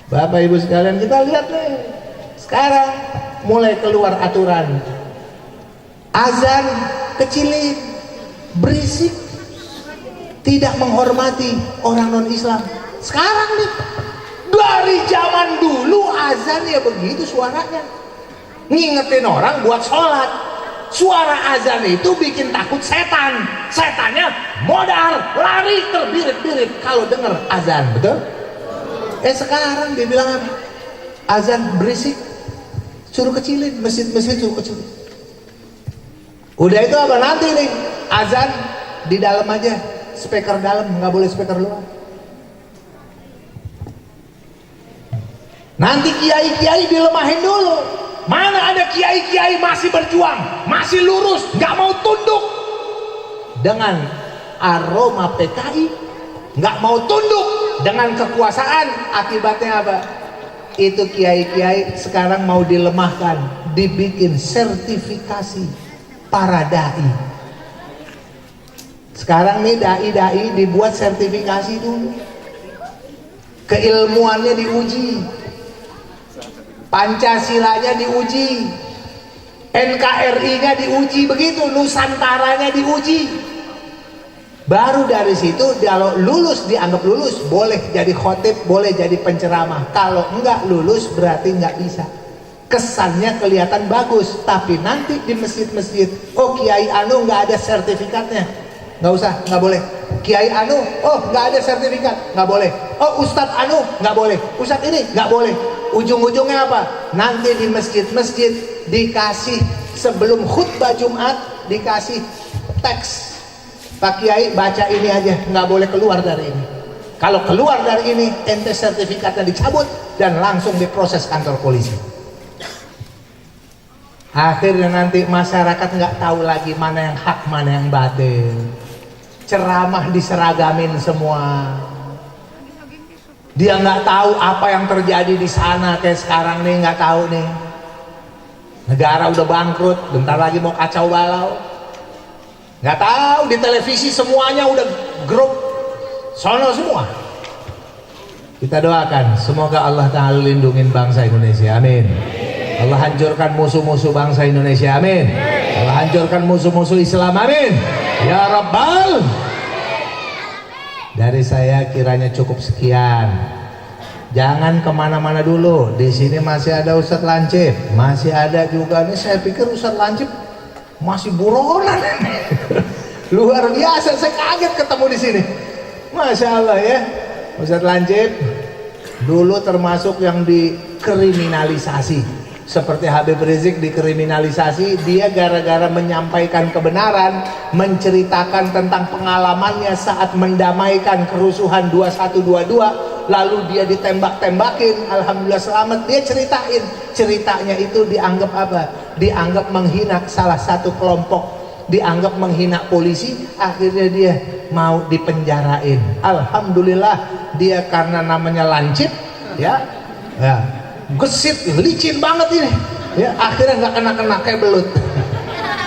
Bapak ibu sekalian, kita lihat nih sekarang mulai keluar aturan azan kecilin, berisik, tidak menghormati orang non Islam. Sekarang nih, dari zaman dulu azan ya begitu suaranya, ngingetin orang buat sholat. Suara azan itu bikin takut setan. Setannya modal lari terbirit-birit kalau dengar azan, betul? Sekarang dia bilang apa? Azan berisik, suruh kecilin, masjid-masjid suruh kecilin. Udah itu apa? Nanti nih azan di dalam aja, speaker dalam, nggak boleh speaker luar. Nanti kiai-kiai dilemahin dulu. Mana ada kiai-kiai masih berjuang, masih lurus, nggak mau tunduk dengan aroma PKI, nggak mau tunduk dengan kekuasaan. Akibatnya apa? Itu kiai-kiai sekarang mau dilemahkan, dibikin sertifikasi para dai. Sekarang nih dai-dai dibuat sertifikasi dulu, keilmuannya diuji, Pancasilanya diuji, NKRI-nya diuji, begitu Nusantaranya diuji. Baru dari situ kalau lulus, dianggap lulus, boleh jadi khotib, boleh jadi penceramah. Kalau enggak lulus berarti enggak bisa. Kesannya kelihatan bagus, tapi nanti di masjid-masjid, oh Kiai Anu enggak ada sertifikatnya, nggak usah, nggak boleh. Kiai Anu, oh nggak ada sertifikat, nggak boleh. Oh Ustadz Anu, nggak boleh. Ustadz ini nggak boleh. Ujung-ujungnya apa? Nanti di masjid-masjid dikasih sebelum khutbah Jumat dikasih teks, Pak Kiai baca ini aja, nggak boleh keluar dari ini. Kalau keluar dari ini, ente sertifikatnya dicabut dan langsung diproses kantor polisi. Akhirnya nanti masyarakat nggak tahu lagi mana yang hak, mana yang batil. Ceramah diseragamin semua. Dia nggak tahu apa yang terjadi di sana kayak sekarang nih, nggak tahu nih. Negara udah bangkrut, bentar lagi mau kacau balau. Nggak tahu, di televisi semuanya udah grup sono semua. Kita doakan semoga Allah Ta'ala lindungin bangsa Indonesia, amin. Allah hancurkan musuh-musuh bangsa Indonesia, amin. Allah hancurkan musuh-musuh Islam, amin. Ya Rabbal. Dari saya kiranya cukup sekian. Jangan kemana-mana dulu. Di sini masih ada Ustadz Lancip, masih ada juga nih. Saya pikir Ustadz Lancip masih buronan. Luar biasa, saya kaget ketemu di sini. Masya Allah ya, Ustadz Lancip dulu termasuk yang dikriminalisasi. Seperti Habib Rizik dikriminalisasi, dia gara-gara menyampaikan kebenaran, menceritakan tentang pengalamannya saat mendamaikan kerusuhan 2122, lalu dia ditembak-tembakin, alhamdulillah selamat. Dia ceritain, ceritanya itu dianggap apa? Dianggap menghina salah satu kelompok, dianggap menghina polisi, akhirnya dia mau dipenjarain. Alhamdulillah dia karena namanya Lancip, ya gesit, licin banget ini ya, akhirnya nggak kena kayak belut.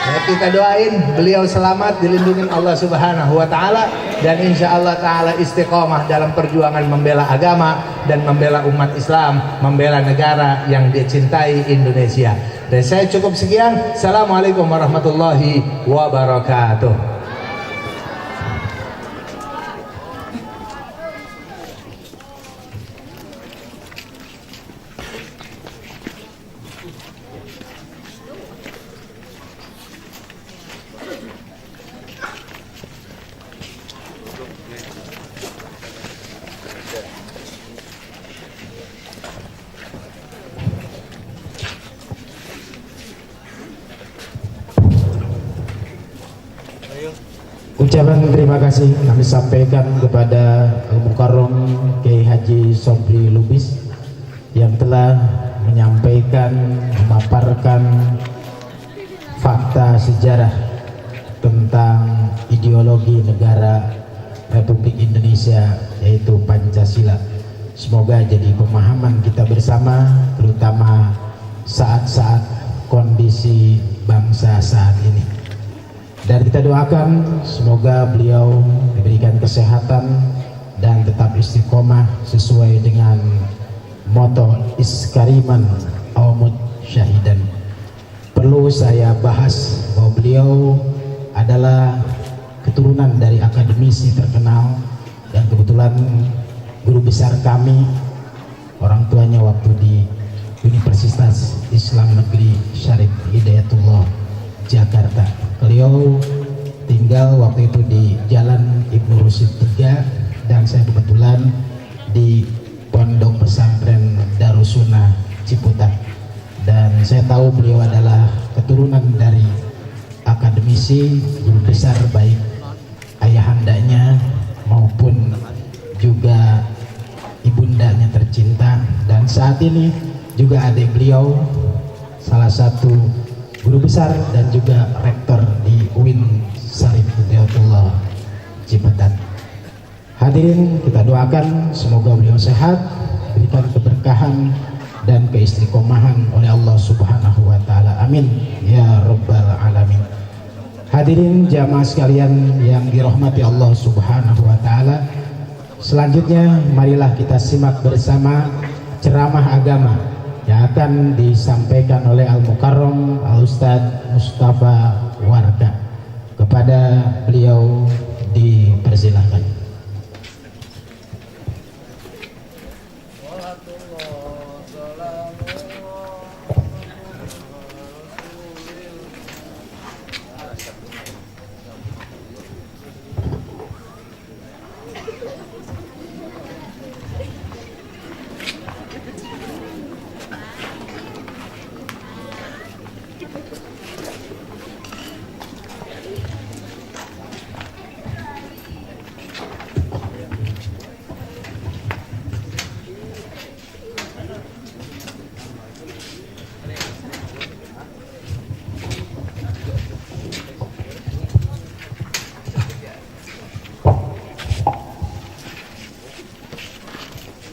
Ya, kita doain beliau selamat, dilindungi Allah Subhanahu wa Ta'ala, dan insya Allah Ta'ala istiqomah dalam perjuangan membela agama dan membela umat Islam, membela negara yang dia cintai, Indonesia. Dan saya cukup sekian. Assalamualaikum warahmatullahi wabarakatuh. Ucapan terima kasih kami sampaikan kepada Al-Mukarram Kiai Haji Sobri Lubis yang telah menyampaikan, memaparkan fakta sejarah tentang ideologi negara Republik Indonesia, yaitu Pancasila. Semoga jadi pemahaman kita bersama, terutama saat-saat kondisi bangsa saat ini. Dan kita doakan semoga beliau diberikan kesehatan dan tetap istiqomah sesuai dengan moto Iskariman Aumud Syahidan. Perlu saya bahas bahwa beliau adalah keturunan dari akademisi terkenal, dan kebetulan guru besar kami, orang tuanya waktu di Universitas Islam Negeri Syarif Hidayatullah Jakarta. Beliau tinggal waktu itu di Jalan Ibnu Rusyid 3, dan saya kebetulan di Pondok Pondok Pesantren Darussunnah Ciputat. Dan saya tahu beliau adalah keturunan dari akademisi, guru besar, baik ayahandanya maupun juga ibundanya tercinta, dan saat ini juga adik beliau salah satu guru besar dan juga rektor di UIN Syarif Hidayatullah Ciputat. Hadirin, kita doakan semoga beliau sehat, diberikan keberkahan dan keistiqomahan oleh Allah Subhanahu wa taala. Amin ya rabbal alamin. Hadirin jamaah sekalian yang dirahmati Allah Subhanahu wa taala, selanjutnya marilah kita simak bersama ceramah agama yang akan disampaikan oleh Al-Mukarram Al-Ustadz Mustafa Warga. Kepada beliau dipersilahkan.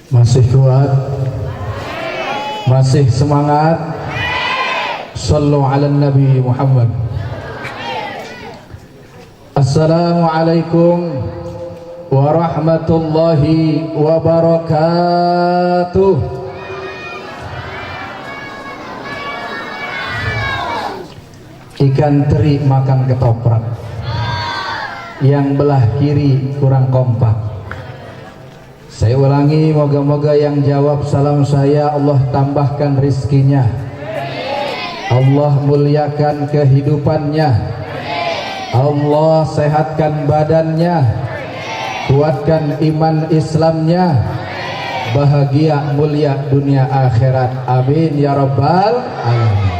Masih kuat, masih semangat. Sallu ala Nabi Muhammad. Assalamualaikum warahmatullahi wabarakatuh. Ikan teri makan ketoprak, yang belah kiri kurang kompak. Saya ulangi, moga-moga yang jawab salam saya Allah tambahkan rizkinya, Allah muliakan kehidupannya, Allah sehatkan badannya, kuatkan iman Islamnya, bahagia mulia dunia akhirat. Amin ya rabbal alamin.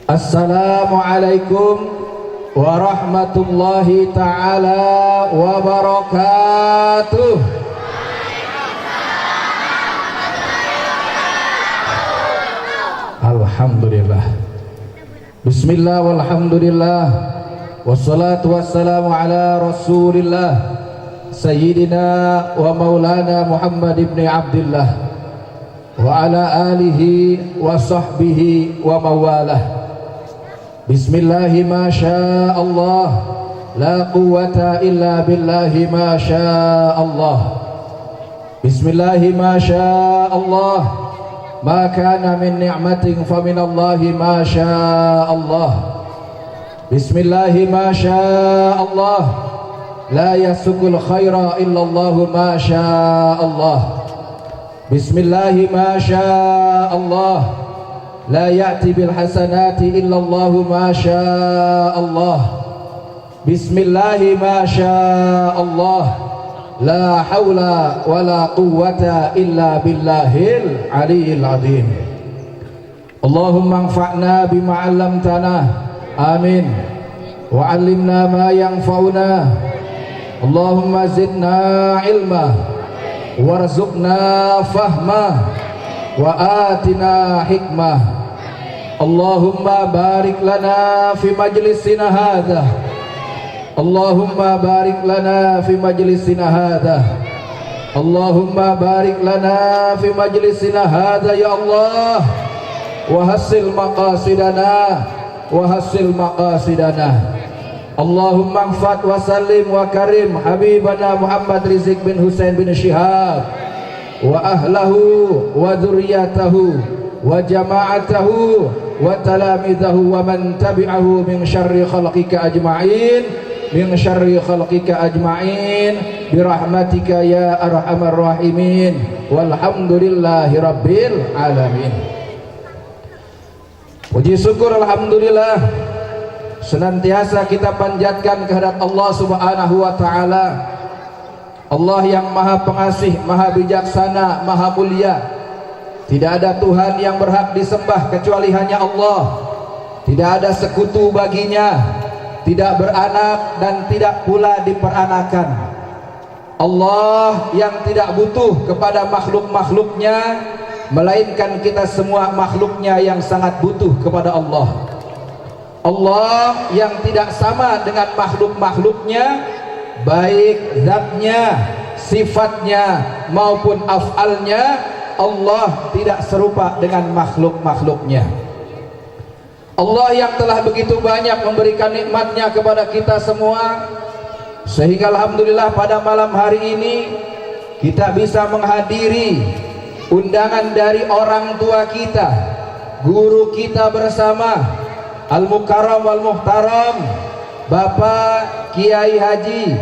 Assalamualaikum warahmatullahi ta'ala wabarakatuh. Alhamdulillah. Bismillah walhamdulillah, wassalatu wassalamu ala rasulillah Sayyidina wa maulana Muhammad ibn Abdullah wa ala alihi wa sahbihi wa mawalah. Bismillahi ma sya Allah, la quwwata illa billahi ma sya Allah. Bismillahi ma sya Allah, ma kana min ni'matin fa min Allahi ma sya Allah. Bismillahi ma sya Allah, la yasukul khaira illa Allahu ma sya Allah. Bismillahi ma sya Allah, la ya'ti bil hasanati illa Allahu ma sya Allah. Bismillahi ma sya Allah, la hawla wa la quwwata illa billahil aliyil azim. Allahumma anfa'na bima 'allamtana, amin, wa 'allimna ma yanfa'una. Allahumma zidna ilma warzuqna fahma wa atina hikmah. Allahumma barik lana fi majlisina hadha, Allahumma barik lana fi majlisina hadha, Allahumma barik lana fi majlisina hadha ya Allah, wa hasil maqasidana, wa hasil maqasidana. Allahumma anfat wa sallim wa karim habibana Muhammad Rizik bin Husain bin Syihab wa ahlahu wa dzurriyyatahu wa jama'atahu wa talamidahu wa man tabi'ahu min syarri khalqika ajma'in, min syarri khalqika ajma'in birahmatika ya arhamar rahimin, walhamdulillahi rabbil alamin. Puji syukur alhamdulillah senantiasa kita panjatkan kehadirat Allah Subhanahu wa taala Allah yang maha pengasih, maha bijaksana, maha mulia. Tidak ada Tuhan yang berhak disembah kecuali hanya Allah. Tidak ada sekutu baginya, tidak beranak dan tidak pula diperanakan. Allah yang tidak butuh kepada makhluk-makhluknya, melainkan kita semua makhluknya yang sangat butuh kepada Allah. Allah yang tidak sama dengan makhluk-makhluknya, baik zatnya, sifatnya maupun af'alnya. Allah tidak serupa dengan makhluk-makhluknya. Allah yang telah begitu banyak memberikan nikmatnya kepada kita semua, sehingga alhamdulillah pada malam hari ini kita bisa menghadiri undangan dari orang tua kita, guru kita bersama, Al-Mukarram wal-Muhtaram, Bapak Kiai Haji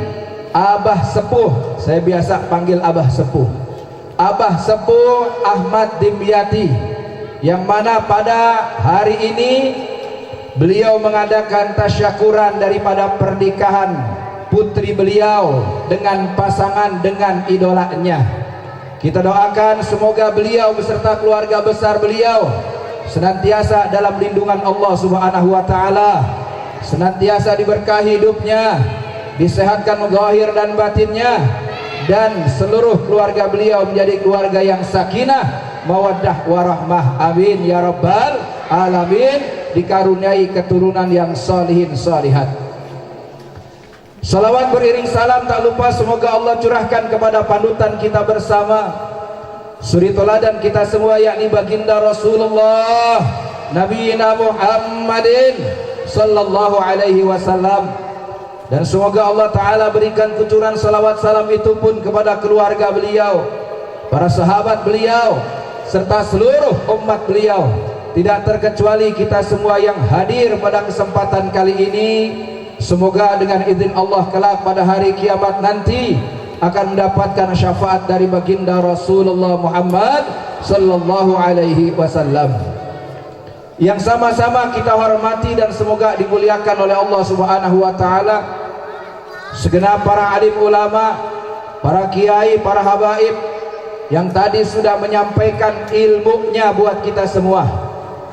Abah Sepuh, saya biasa panggil Abah Sepuh, Abah Sepuh Ahmad Dimyati, yang mana pada hari ini beliau mengadakan tasyakuran daripada pernikahan putri beliau dengan pasangan dengan idolanya. Kita doakan semoga beliau beserta keluarga besar beliau senantiasa dalam lindungan Allah Subhanahu wa taala, senantiasa diberkahi hidupnya, disehatkan zahir dan batinnya, dan seluruh keluarga beliau menjadi keluarga yang sakinah, mawaddah warahmah. Amin ya rabbal alamin. Dikaruniai keturunan yang salihin salihat. Salawat beriring salam tak lupa semoga Allah curahkan kepada panutan kita bersama, suri teladan kita semua, yakni baginda Rasulullah Nabi Muhammadin sallallahu alaihi wasallam. Dan semoga Allah Ta'ala berikan kucuran salawat salam itu pun kepada keluarga beliau, para sahabat beliau, serta seluruh umat beliau, tidak terkecuali kita semua yang hadir pada kesempatan kali ini. Semoga dengan izin Allah kelak pada hari kiamat nanti akan mendapatkan syafaat dari baginda Rasulullah Muhammad sallallahu alaihi wasallam, yang sama-sama kita hormati dan semoga dimuliakan oleh Allah Subhanahu wa taala. Segenap para alim ulama, para kiai, para habaib yang tadi sudah menyampaikan ilmunya buat kita semua,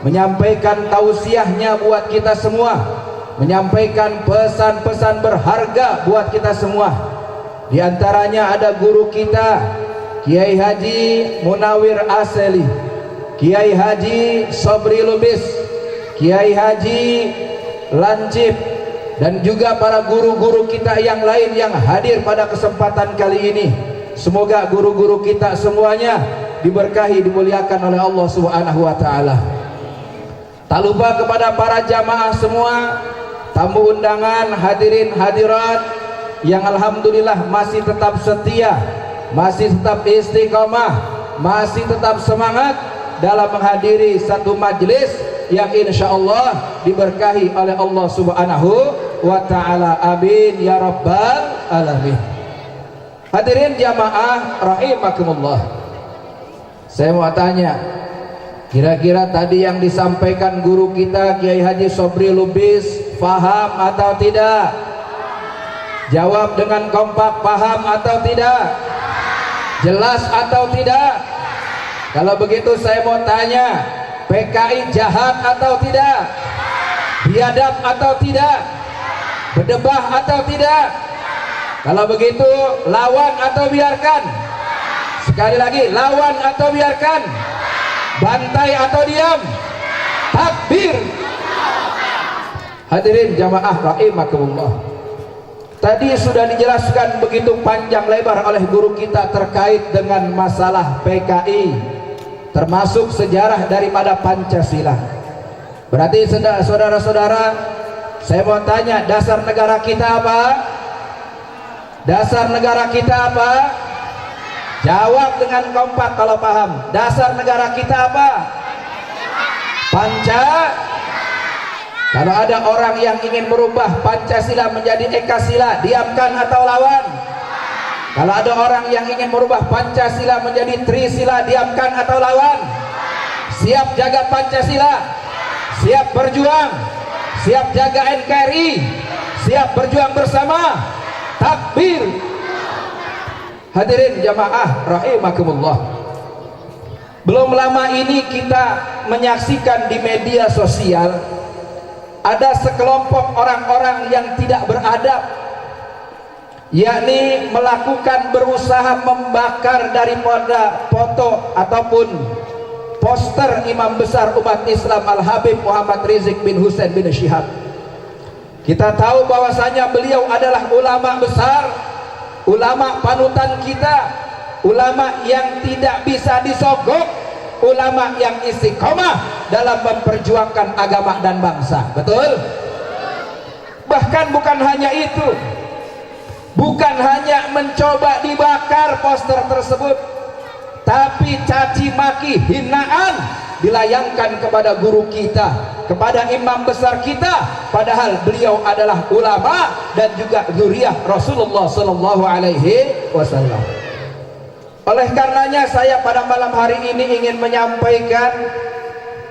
menyampaikan tausiahnya buat kita semua, menyampaikan pesan-pesan berharga buat kita semua. Di antaranya ada guru kita Kiai Haji Munawir Aseli, Kiai Haji Sobri Lubis, Kiai Haji Lancip, dan juga para guru-guru kita yang lain yang hadir pada kesempatan kali ini. Semoga guru-guru kita semuanya diberkahi, dimuliakan oleh Allah Subhanahu wa taala. Tak lupa kepada para jamaah semua, tamu undangan, hadirin hadirat yang alhamdulillah masih tetap setia, masih tetap istiqomah, masih tetap semangat dalam menghadiri satu majelis yang insya Allah diberkahi oleh Allah Subhanahu wa ta'ala. Amin ya rabbal alamin. Hadirin jamaah rahimakumullah, saya mau tanya, kira-kira tadi yang disampaikan guru kita Kiai Haji Sobri Lubis paham atau tidak? Jawab dengan kompak, paham atau tidak? Jelas atau tidak? Kalau begitu saya mau tanya, PKI jahat atau tidak? Biadab atau tidak? Berdebah atau tidak? Kalau begitu lawan atau biarkan? Sekali lagi, lawan atau biarkan? Bantai atau diam? Takbir. Hadirin jamaah rahimakumullah, tadi sudah dijelaskan begitu panjang lebar oleh guru kita terkait dengan masalah PKI, termasuk sejarah daripada Pancasila. Berarti saudara-saudara, saya mau tanya, dasar negara kita apa? Dasar negara kita apa? Jawab dengan kompak kalau paham. Dasar negara kita apa? Kalau ada orang yang ingin merubah Pancasila menjadi Ekasila, diamkan atau lawan? Kalau ada orang yang ingin merubah Pancasila menjadi Trisila, diamkan atau lawan? Siap jaga Pancasila, siap berjuang, siap jaga NKRI, siap berjuang bersama. Takbir. Hadirin jamaah rahimakumullah, belum lama ini kita menyaksikan di media sosial ada sekelompok orang-orang yang tidak beradab, yakni melakukan berusaha membakar daripada foto ataupun poster imam besar umat Islam Al-Habib Muhammad Rizik bin Husain bin Syihab. Kita tahu bahwasanya beliau adalah ulama besar, ulama panutan kita, ulama yang tidak bisa disogok, ulama yang istiqomah dalam memperjuangkan agama dan bangsa. Betul? Bahkan bukan hanya itu, bukan hanya mencoba dibakar poster tersebut, tapi caci maki, hinaan dilayangkan kepada guru kita, kepada imam besar kita, padahal beliau adalah ulama dan juga zuriyah Rasulullah sallallahu alaihi wasallam. Oleh karenanya saya pada malam hari ini ingin menyampaikan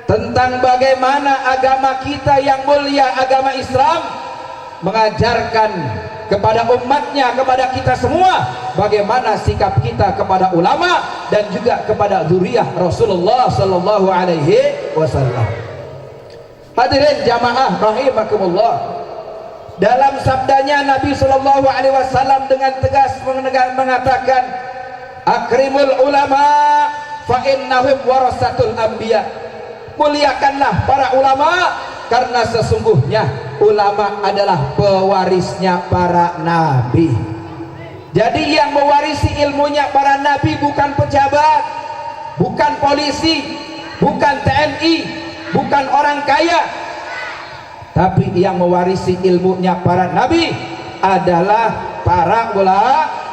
tentang bagaimana agama kita yang mulia, agama Islam, mengajarkan kepada umatnya, kepada kita semua, bagaimana sikap kita kepada ulama dan juga kepada zuriyah Rasulullah sallallahu alaihi wasallam. Hadirin jamaah rahimakumullah, dalam sabdanya Nabi sallallahu alaihi wasallam dengan tegas mengatakan, akrimul ulama fa innahum warasatul anbiya. Muliakanlah para ulama karena sesungguhnya ulama adalah pewarisnya para nabi. Jadi yang mewarisi ilmunya para nabi bukan pejabat, bukan polisi, bukan TNI, bukan orang kaya, tapi yang mewarisi ilmunya para nabi adalah para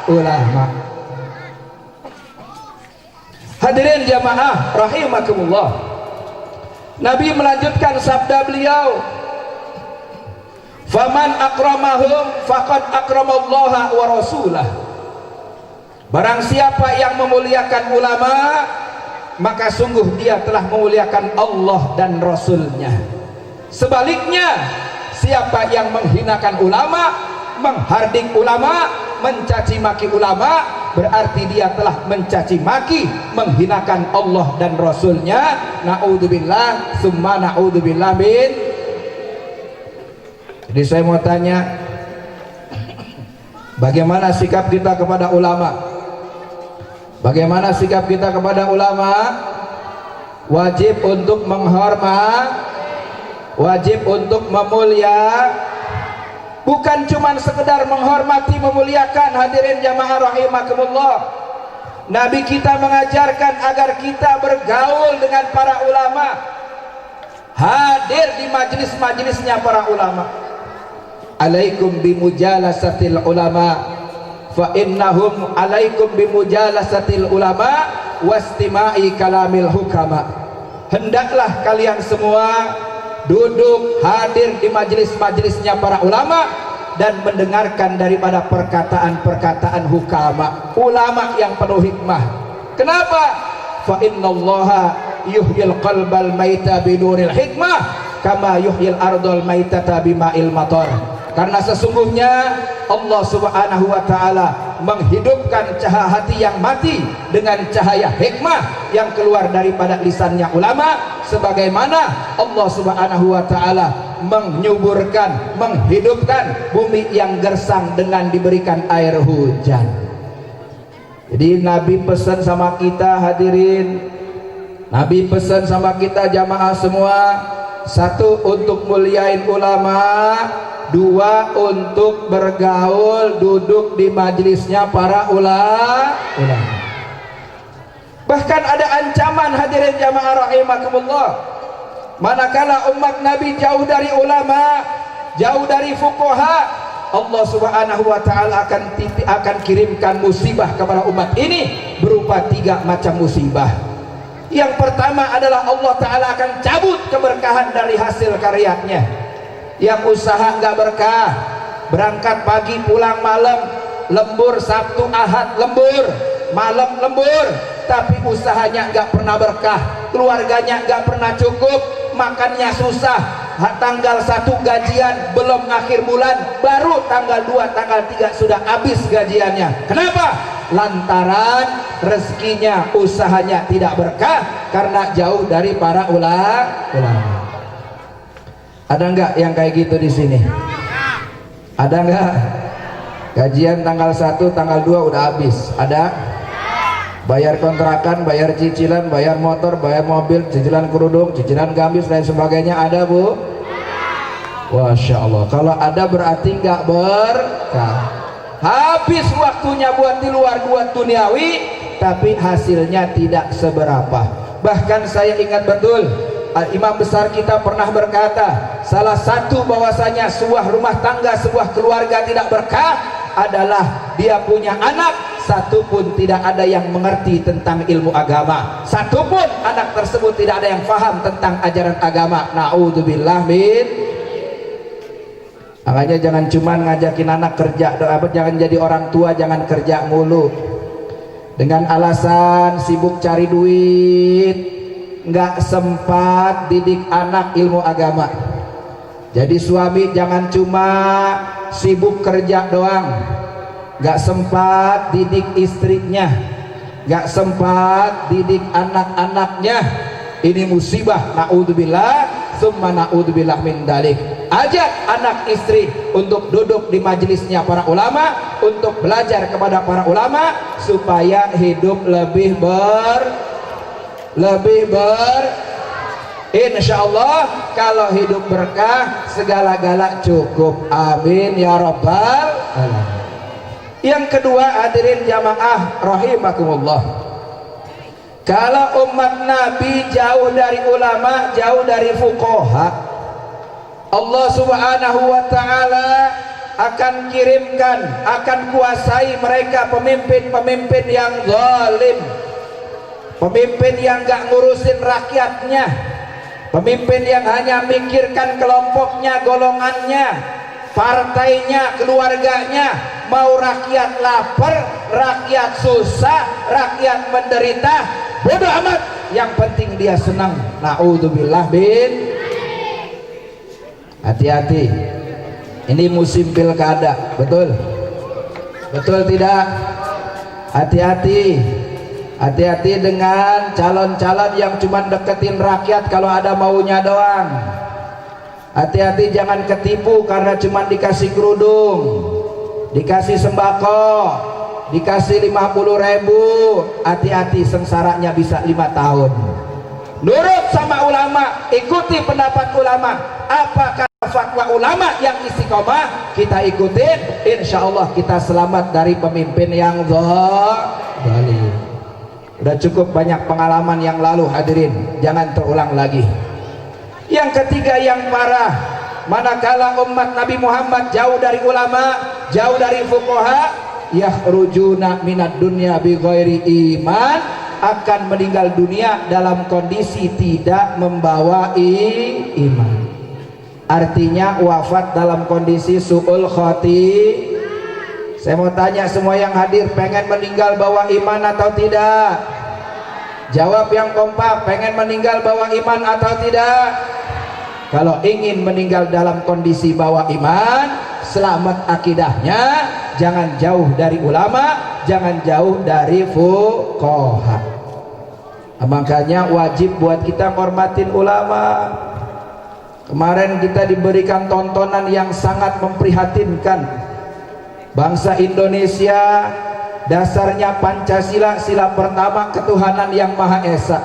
ulama. Hadirin jamaah rahimakumullah, Nabi melanjutkan sabda beliau, faman akramahum faqad akramallaha wa rasulah. Barang siapa yang memuliakan ulama, maka sungguh dia telah memuliakan Allah dan Rasulnya. Sebaliknya, siapa yang menghinakan ulama, menghardik ulama, mencaci maki ulama, berarti dia telah mencaci maki, menghinakan Allah dan Rasulnya. Na'udzubillah summa na'udzubillah min. Jadi saya mau tanya, bagaimana sikap kita kepada ulama? Bagaimana sikap kita kepada ulama? Wajib untuk menghormat, wajib untuk memulia, bukan cuma sekedar menghormati, memuliakan. Hadirin jamaah rahimakumullah, Nabi kita mengajarkan agar kita bergaul dengan para ulama, hadir di majelis-majelisnya para ulama. Alaikum bimujalasatil ulama fa innahum alaikum bimujalasatil ulama wastima'i kalamil hukama. Hendaklah kalian semua duduk hadir di majelis-majelisnya para ulama dan mendengarkan daripada perkataan-perkataan hukama, ulama yang penuh hikmah. Kenapa? Fa innallaha yuhyil qalbal maita binuril hikmah kama yuhyil ardal maitata bima'il matar. Karena sesungguhnya Allah subhanahu wa ta'ala menghidupkan cahaya hati yang mati dengan cahaya hikmah yang keluar daripada lisannya ulama, sebagaimana Allah subhanahu wa ta'ala menyuburkan, menghidupkan bumi yang gersang dengan diberikan air hujan. Jadi Nabi pesan sama kita, hadirin, Nabi pesan sama kita jamaah semua, satu, untuk muliain ulama, dua, untuk bergaul, duduk di majelisnya para ulama. Bahkan ada ancaman, hadirin jamaah rahimakumullah, manakala umat Nabi jauh dari ulama, jauh dari fuqaha, Allah subhanahu wa ta'ala akan kirimkan musibah kepada umat ini berupa 3 macam musibah. Yang pertama adalah Allah ta'ala akan cabut keberkahan dari hasil karyanya. Yang usaha nggak berkah, berangkat pagi pulang malam, lembur Sabtu Ahad lembur, malam lembur, tapi usahanya nggak pernah berkah, keluarganya nggak pernah cukup, makannya susah. Tanggal 1 gajian belum akhir bulan, baru tanggal 2 tanggal 3 sudah habis gajiannya. Kenapa? lantaran rezekinya, usahanya tidak berkah karena jauh dari para ulama. Ada nggak yang kayak gitu di sini? Ada nggak? Gajian tanggal 1, tanggal 2 udah habis. Ada? Bayar kontrakan, bayar cicilan, bayar motor, bayar mobil, cicilan kerudung, cicilan gamis dan sebagainya. Ada, Bu? Masya Allah. Kalau ada berarti nggak berkah. Habis waktunya buat di luar, buat duniawi, tapi hasilnya tidak seberapa. Bahkan saya ingat betul, imam besar kita pernah berkata, salah satu bahwasanya sebuah rumah tangga, sebuah keluarga tidak berkah adalah dia punya anak satu pun tidak ada yang mengerti tentang ilmu agama, satu pun anak tersebut tidak ada yang faham tentang ajaran agama. Na'udzubillah min. Makanya jangan cuma ngajakin anak kerja, jangan jadi orang tua, jangan kerja mulu dengan alasan sibuk cari duit, nggak sempat didik anak ilmu agama. Jadi suami jangan cuma sibuk kerja doang, nggak sempat didik istrinya, nggak sempat didik anak-anaknya. Ini musibah. Na'udzubillah summa na'udzubillah min dalik. Ajak anak istri untuk duduk di majelisnya para ulama, untuk belajar kepada para ulama supaya hidup lebih insya Allah. Kalau hidup berkah, segala-gala cukup. Amin ya rabbal alamin. Yang kedua, hadirin jamaah rahimakumullah, kalau umat Nabi jauh dari ulama, jauh dari fuqaha, Allah subhanahu wa ta'ala akan kirimkan, akan kuasai mereka pemimpin-pemimpin yang zalim, pemimpin yang gak ngurusin rakyatnya, pemimpin yang hanya mikirkan kelompoknya, golongannya, partainya, keluarganya. Mau rakyat lapar, rakyat susah, rakyat menderita, bodoh amat, yang penting dia senang. Na'udzubillah bin. Hati-hati, ini musim pilkada, betul? Betul tidak? Hati-hati, hati-hati dengan calon-calon yang cuma deketin rakyat kalau ada maunya doang. Hati-hati jangan ketipu karena cuma dikasih kerudung, dikasih sembako, dikasih 50.000. Hati-hati, sengsaranya bisa 5 tahun. Nurut sama ulama, ikuti pendapat ulama. Apakah fatwa ulama yang istiqomah kita ikutin, insya Allah kita selamat dari pemimpin yang zalim. Udah cukup banyak pengalaman yang lalu, hadirin, jangan terulang lagi. Yang ketiga yang parah, manakala umat Nabi Muhammad jauh dari ulama, jauh dari fuqaha, yakhrujuna minad dunya bi ghairi iman, akan meninggal dunia dalam kondisi tidak membawa iman. Artinya wafat dalam kondisi su'ul khati. Saya mau tanya semua yang hadir, pengen meninggal bawa iman atau tidak? Jawab yang kompak, pengen meninggal bawa iman atau tidak? Kalau ingin meninggal dalam kondisi bawa iman, selamat akidahnya, jangan jauh dari ulama, jangan jauh dari fuqaha. Makanya wajib buat kita hormatin ulama. Kemarin kita diberikan tontonan yang sangat memprihatinkan. Bangsa Indonesia dasarnya Pancasila, sila pertama ketuhanan yang Maha Esa,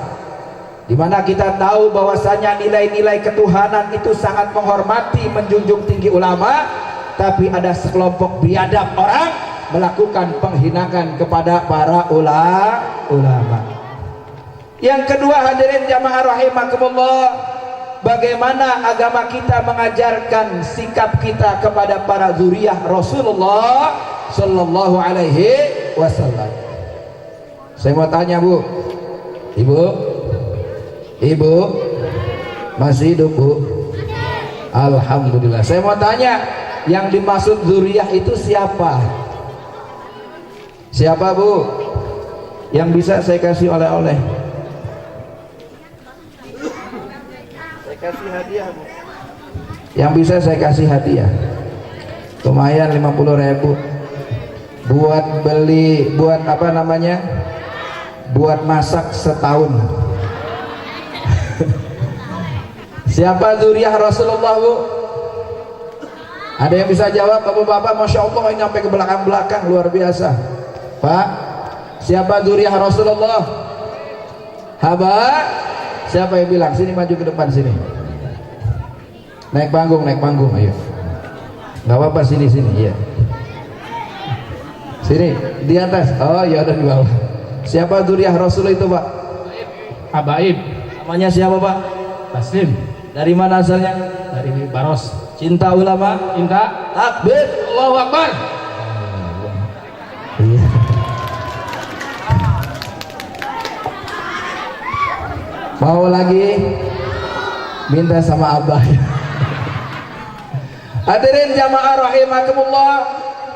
dimana kita tahu bahwasanya nilai-nilai ketuhanan itu sangat menghormati, menjunjung tinggi ulama. Tapi ada sekelompok biadab orang melakukan penghinaan kepada para ulama. Yang kedua, hadirin jamaah rahimakumullah, bagaimana agama kita mengajarkan sikap kita kepada para zuriyah Rasulullah sallallahu alaihi wasallam. Saya mau tanya, Bu, Ibu masih hidup, Bu? Alhamdulillah. Saya mau tanya, yang dimaksud zuriyah itu siapa? Siapa, Bu? Yang bisa saya kasih oleh-oleh? Kasih hadiah, Bu. Yang bisa saya kasih hadiah lumayan 50.000. buat beli, buat apa namanya, buat masak setahun. Siapa zuriyah Rasulullah, Bu? Ada yang bisa jawab, bapak-bapak? Masya Allah, ini sampai ke belakang-belakang, luar biasa. Pak, siapa zuriyah Rasulullah? Haba? Siapa yang bilang? Sini, maju ke depan sini. Naik panggung, ayo. Gak apa-apa, sini, iya. Sini, di atas. Oh ya, ada di bawah. Siapa zuriyah Rasul itu, Pak? Habaib. Namanya siapa, Pak? Taslim. Dari mana asalnya? Dari Baros. Cinta ulama? Cinta. Takbir, Allahu Akbar. Iya. Mau lagi? Minta sama Abah. Hadirin jamaah rahimakumullah,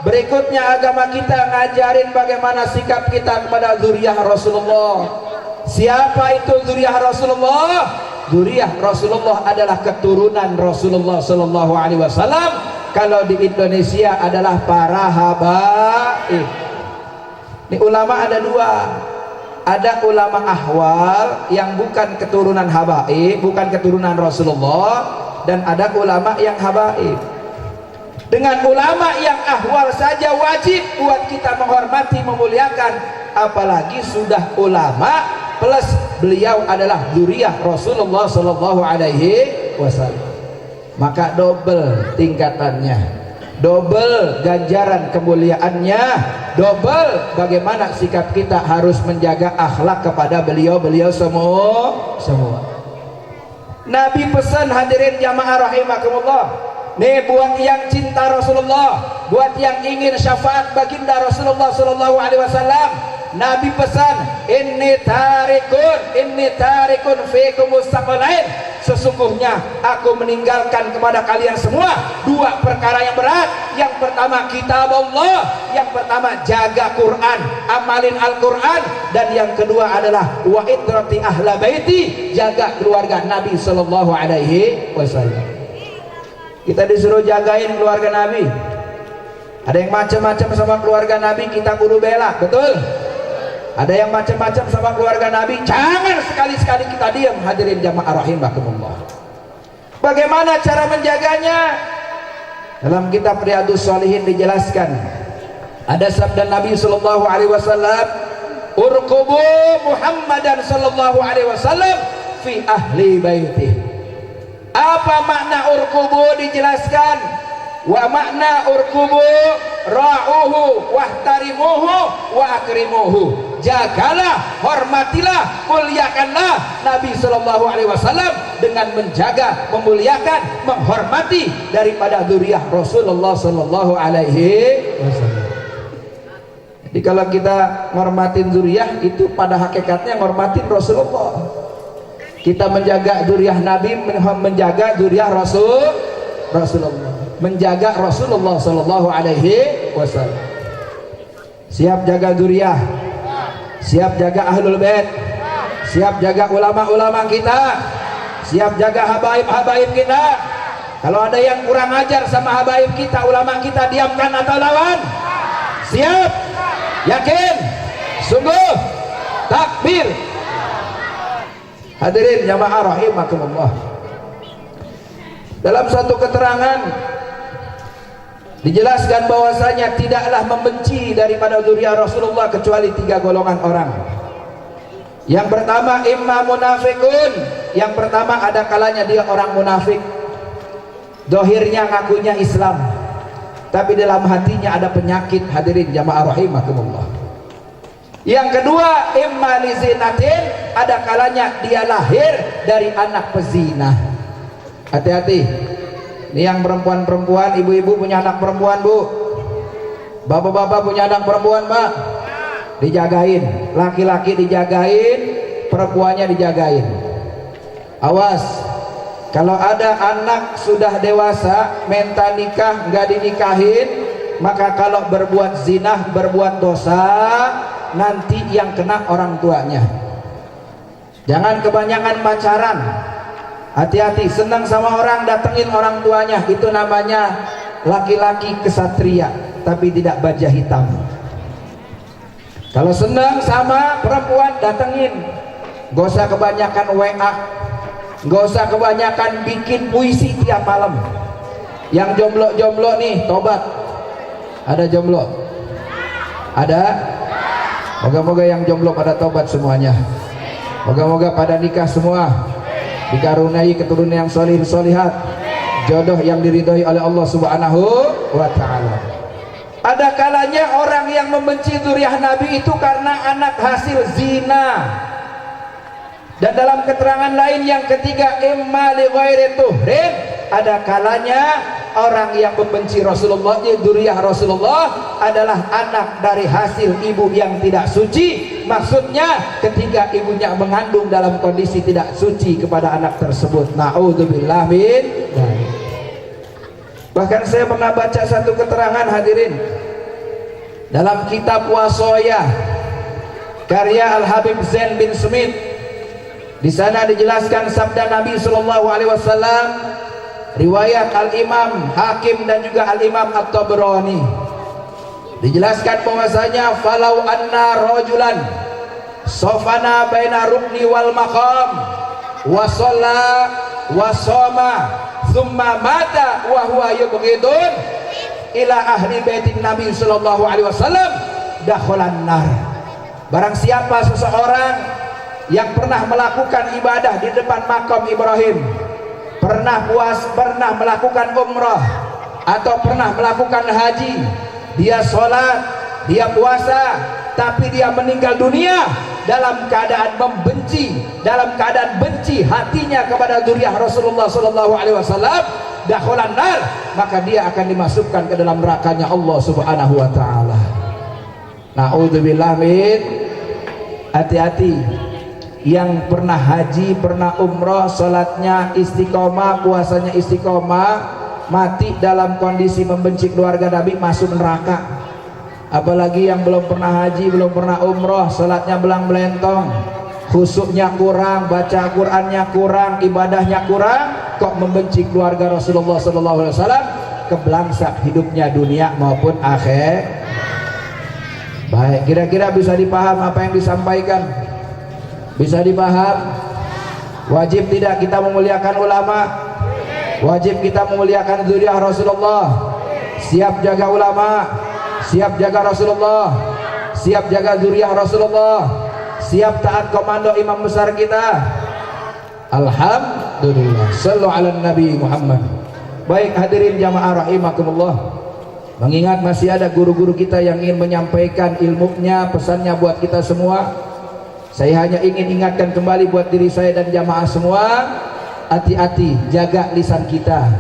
berikutnya agama kita ngajarin bagaimana sikap kita kepada zuriyah Rasulullah. Siapa itu zuriyah Rasulullah? Zuriyah Rasulullah adalah keturunan Rasulullah sallallahu alaihi wasallam. Kalau di Indonesia adalah para habaib. Ini ulama ada dua. Ada ulama ahwal yang bukan keturunan habaib, bukan keturunan Rasulullah, dan ada ulama yang habaib. Dengan ulama yang ahwal saja wajib buat kita menghormati, memuliakan, apalagi sudah ulama plus beliau adalah zuriyah Rasulullah sallallahu alaihi wasallam. Maka double tingkatannya, double ganjaran kemuliaannya, double bagaimana sikap kita harus menjaga akhlak kepada beliau-beliau semua. Nabi pesan, hadirin jamaah rahimakumullah, nih buat yang cinta Rasulullah, buat yang ingin syafaat baginda Rasulullah sallallahu alaihi wasallam, Nabi pesan, inni tarikun fikum mustaqalain, sesungguhnya aku meninggalkan kepada kalian semua dua perkara yang berat. Yang pertama kitab Allah, yang pertama jaga Quran, amalin Al-Quran, dan yang kedua adalah wa itrati ahla baiti, jaga keluarga Nabi sallallahu alaihi wasallam. Kita disuruh jagain keluarga Nabi. Ada yang macam-macam sama keluarga Nabi, kita kudu bela, betul? Ada yang macam-macam sama keluarga Nabi, jangan sekali-sekali kita diam, hadirin jamaah rahimakumullah. Bagaimana cara menjaganya? Dalam kitab Riyadhus Shalihin dijelaskan, ada sabda Nabi sallallahu alaihi wasallam, urqubu Muhammadan sallallahu alaihi wasallam fi ahli baitih. Apa makna urqubu? Dijelaskan, wa makna urqubu ra'uhu wahtarimuhu wa akrimuhu, jagalah, hormatilah, muliakanlah Nabi sallallahu alaihi wasallam dengan menjaga, memuliakan, menghormati daripada zuriyah Rasulullah sallallahu alaihi wasallam. Jadi kalau kita menghormatin zuriyah, itu pada hakikatnya menghormatin Rasulullah. Kita menjaga zuriyah Nabi, menjaga zuriyah Rasulullah, menjaga Rasulullah sallallahu alaihi wasallam. Siap jaga zuriyah, siap jaga ahlul bait, siap jaga ulama-ulama kita, siap jaga habaib-habaib kita. Kalau ada yang kurang ajar sama habaib kita, ulama kita, diamkan atau lawan? Siap? Yakin? Sungguh? Takbir. Hadirin jamaah rahimakumullah, dalam satu keterangan dijelaskan bahwasanya tidaklah membenci daripada zuriyah Rasulullah kecuali tiga golongan orang. Yang pertama imma munafikun, yang pertama ada kalanya dia orang munafik, dohirnya ngakunya Islam, tapi dalam hatinya ada penyakit, hadirin jamaah rahimakumullah. Yang kedua imma lizinatin, ada kalanya dia lahir dari anak pezina. Hati-hati, ini yang perempuan-perempuan, ibu-ibu punya anak perempuan, Bu, bapak-bapak punya anak perempuan, Pak, dijagain. Laki-laki dijagain, perempuannya dijagain. Awas, kalau ada anak sudah dewasa minta nikah nggak dinikahin, maka kalau berbuat zina, berbuat dosa, nanti yang kena orang tuanya. Jangan kebanyakan pacaran. Hati-hati, senang sama orang, datengin orang tuanya, itu namanya laki-laki kesatria tapi tidak baja hitam. Kalau senang sama perempuan, datengin. Gak usah kebanyakan WA, gak usah kebanyakan bikin puisi tiap malam. Yang jomblo-jomblo nih, tobat. Ada jomblo? Ada? Moga-moga yang jomblo pada tobat semuanya. Moga-moga pada nikah semua, dikaruniai keturunan yang solih solihat, jodoh yang diridhoi oleh Allah Subhanahu wa ta'ala. Ada kalanya orang yang membenci dzurriyyah Nabi itu karena anak hasil zina. Dan dalam keterangan lain yang ketiga, imma li ghairi tuhrin, ada kalanya orang yang membenci Rasulullah, dzurriyyah Rasulullah adalah anak dari hasil ibu yang tidak suci. Maksudnya ketika ibunya mengandung dalam kondisi tidak suci kepada anak tersebut. Na'udzubillah min dzalik. Bahkan saya pernah baca satu keterangan hadirin dalam kitab Wasoya karya Al-Habib Zain bin Smith. Di sana dijelaskan sabda Nabi Sallallahu Alaihi Wasallam, riwayat Al-Imam Hakim dan juga Al-Imam At-Tabrani. Dijelaskan bahwasanya falau anna rajulan sofana baina rukni wal maqam wa shalla wa shoma thumma mata wa huwa yubghidun ila ahli baitin Nabi sallallahu alaihi wasallam dakhalan nar. Barang siapa seseorang yang pernah melakukan ibadah di depan makam Ibrahim, pernah melakukan umrah atau pernah melakukan haji, dia sholat, dia puasa, tapi dia meninggal dunia dalam keadaan membenci, dalam keadaan benci hatinya kepada dzurriyyah Rasulullah sallallahu alaihi wasallam, dakhalan nar, maka dia akan dimasukkan ke dalam nerakanya Allah Subhanahu wa taala. Na'udzubillah min. Hati-hati yang pernah haji, pernah umrah, salatnya istiqomah, puasanya istiqomah, mati dalam kondisi membenci keluarga Nabi, masuk neraka. Apalagi yang belum pernah haji, belum pernah umroh, salatnya belang belentong, khusyuknya kurang, baca Qur'annya kurang, ibadahnya kurang, kok membenci keluarga Rasulullah SAW, kebelangsak hidupnya dunia maupun akhir. Baik, kira-kira bisa dipaham apa yang disampaikan? Bisa dipaham? Wajib tidak kita memuliakan ulama? Wajib kita memuliakan dzurriyyah Rasulullah. Siap jaga ulama, siap jaga Rasulullah, siap jaga dzurriyyah Rasulullah, siap taat komando imam besar kita. Alhamdulillah. Shallu ala Nabi Muhammad. Baik hadirin jamaah rahimakumullah, mengingat masih ada guru-guru kita yang ingin menyampaikan ilmunya, pesannya buat kita semua, saya hanya ingin ingatkan kembali buat diri saya dan jamaah semua, hati-hati, jaga lisan kita,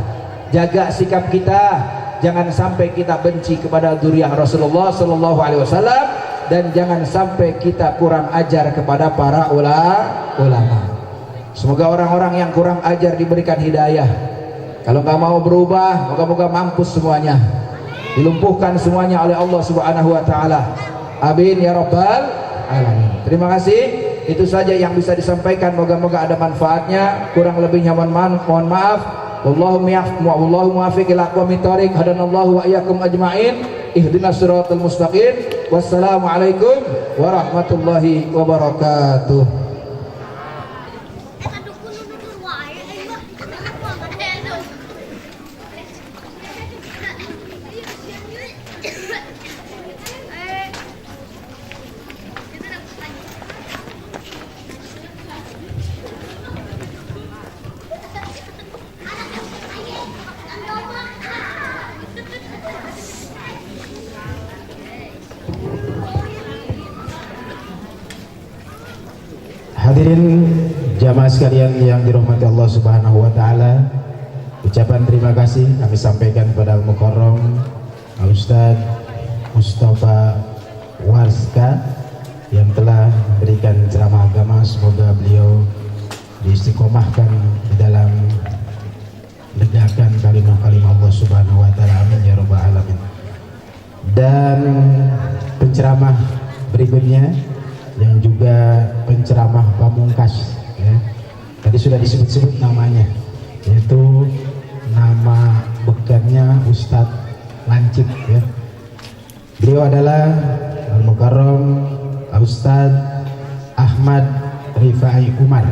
jaga sikap kita, jangan sampai kita benci kepada dzurriyyah Rasulullah sallallahu alaihi wasallam, dan jangan sampai kita kurang ajar kepada para ulama. Semoga orang-orang yang kurang ajar diberikan hidayah. Kalau nggak mau berubah, moga-moga mampus semuanya, dilumpuhkan semuanya oleh Allah Subhanahu wa taala. Amin ya rabbal alamin. Terima kasih. Itu saja yang bisa disampaikan, moga-moga ada manfaatnya. Kurang lebihnya mohon maaf. Wallahu muwaffiq ila aqwamit thoriq. Hadanallahu wa iyyakum ajmain. Ihdinas siratal mustaqim. Wassalamualaikum warahmatullahi wabarakatuh. Hadirin jamaah sekalian yang dirahmati Allah Subhanahu wa taala, ucapan terima kasih kami sampaikan kepada Al-Mukarram Ustaz Mustafa Warska yang telah memberikan ceramah agama. Semoga beliau diistiqomahkan di dalam menegakkan kalimah-kalimah Allah Subhanahu wa taala. Amin ya rabbal alamin. Dan penceramah berikutnya yang juga penceramah pamungkas, ya. Tadi sudah disebut-sebut namanya, yaitu nama bekannya Ustadz Lancip, ya. Beliau adalah Al-Mukarram Ustaz Ahmad Rifai Umar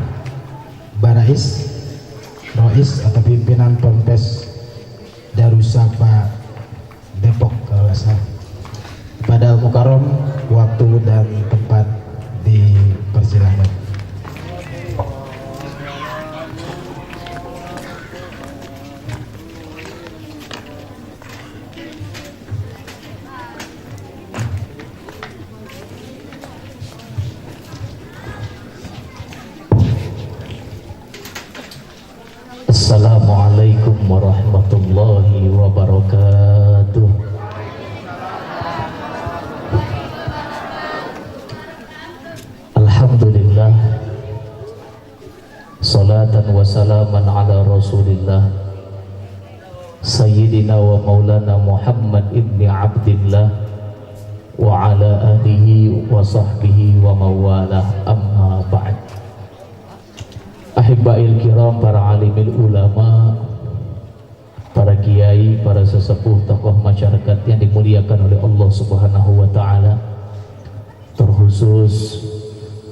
Barais Rois atau pimpinan Ponpes Darussafa Depok kalau nggak salah. Pada Mukarram, waktu dan tempat dipersilahkan. Assalamualaikum warahmatullahi wabarakatuh. Alhamdulillah, salatan wa salaman ala rasulillah Sayyidina wa maulana Muhammad ibni Abdillah wa ala alihi wa sahbihi wa mawalah, amma ba'd. Ahibba'il kiram, para alimil ulama, para kiai, para sesepuh, tokoh masyarakat yang dimuliakan oleh Allah Subhanahu wa ta'ala, terkhusus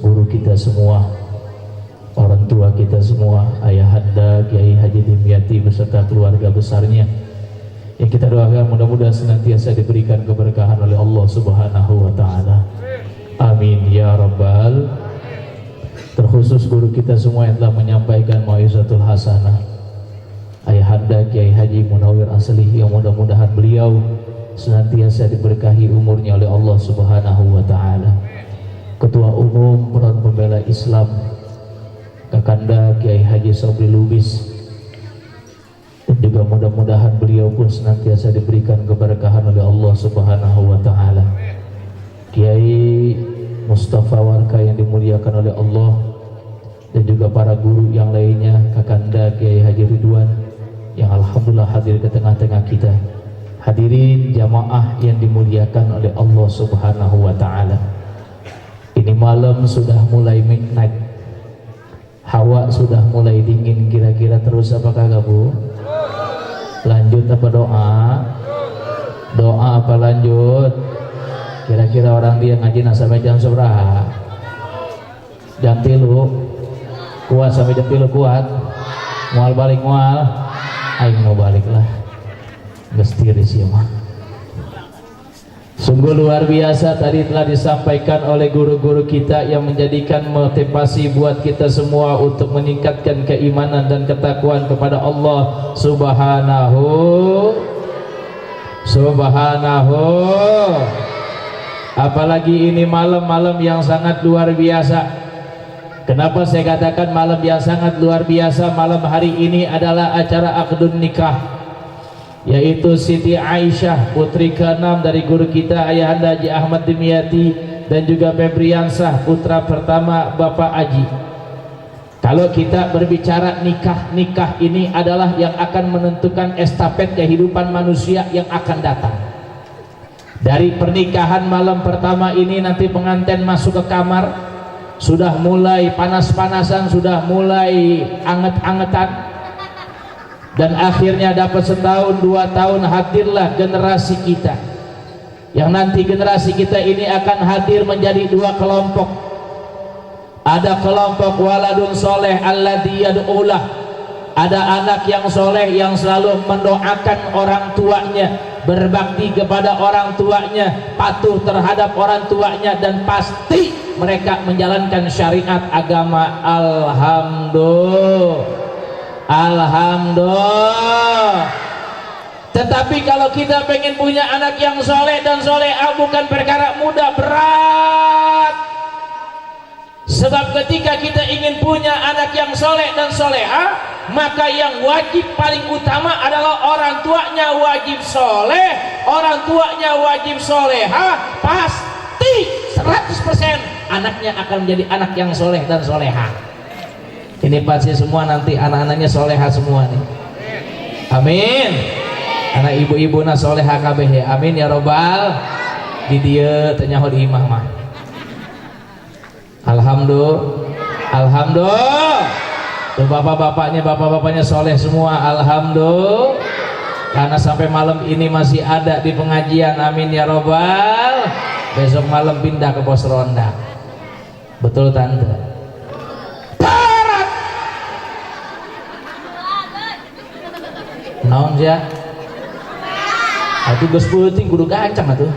guru kita semua, orang tua kita semua, Ayahanda Kiai Haji Dimyati beserta keluarga besarnya, yang kita doakan mudah-mudahan senantiasa diberikan keberkahan oleh Allah Subhanahu wa ta'ala. Amin ya rabbal. Terkhusus guru kita semua yang telah menyampaikan mau'izatul hasanah, Ayahanda Kiai Haji Munawir Aslih, yang mudah-mudahan beliau senantiasa diberkahi umurnya oleh Allah Subhanahu wa ta'ala. Ketua Umum Front Pembela Islam Kakanda Kiai Haji Sobri Lubis, dan juga mudah-mudahan beliau pun senantiasa diberikan keberkahan oleh Allah Subhanahu wa ta'ala. Kiai Mustafa Warka yang dimuliakan oleh Allah, dan juga para guru yang lainnya, Kakanda Kiai Haji Ridwan yang alhamdulillah hadir ke tengah-tengah kita. Hadirin jamaah yang dimuliakan oleh Allah Subhanahu wa ta'ala, ini malam sudah mulai midnight, hawa sudah mulai dingin. Kira-kira terus apa kagak Bu? Lanjut apa doa? Doa apa lanjut? Kira-kira orang dia ngaji sampai jam seberapa? Jam 3 kuat, sampai jam 3 kuat. Mual balik mual, aing mau balik lah, gestiris ya mah. Sungguh luar biasa tadi telah disampaikan oleh guru-guru kita yang menjadikan motivasi buat kita semua untuk meningkatkan keimanan dan ketakwaan kepada Allah Subhanahu. Apalagi ini malam-malam yang sangat luar biasa. Kenapa saya katakan malam yang sangat luar biasa? Malam hari ini adalah acara akdun nikah, yaitu Siti Aisyah putri ke-6 dari guru kita Ayahanda Haji Ahmad Dimyati, dan juga Febriansah putra pertama Bapak Aji. Kalau kita berbicara nikah, nikah ini adalah yang akan menentukan estafet kehidupan manusia yang akan datang. Dari pernikahan malam pertama ini, nanti pengantin masuk ke kamar, sudah mulai panas-panasan, sudah mulai anget-angetan, dan akhirnya dapat setahun 2 tahun hadirlah generasi kita, yang nanti generasi kita ini akan hadir menjadi 2 kelompok. Ada kelompok waladun soleh alladzi yad'ulah, ada anak yang soleh yang selalu mendoakan orang tuanya, berbakti kepada orang tuanya, patuh terhadap orang tuanya, dan pasti mereka menjalankan syariat agama. Alhamdulillah. Tetapi kalau kita pengen punya anak yang soleh dan solehah, bukan perkara mudah, berat. Sebab ketika kita ingin punya anak yang soleh dan solehah, maka yang wajib paling utama adalah orang tuanya wajib soleh, orang tuanya wajib solehah. Pasti 100% anaknya akan menjadi anak yang soleh dan solehah. Ini pasti semua nanti anak-anaknya solehah semua nih. Amin. Anak ibu-ibu na solehah kabeh ya. Amin ya robbal. Di dia ternyaho di imah mah. Alhamdulillah. Tuh bapak-bapaknya soleh semua. Alhamdulillah. Karena sampai malam ini masih ada di pengajian. Amin ya robbal besok malam pindah ke pos ronda. Betul tante? Barat. Naon ya? Atuh geus peuting kudu gancang atuh.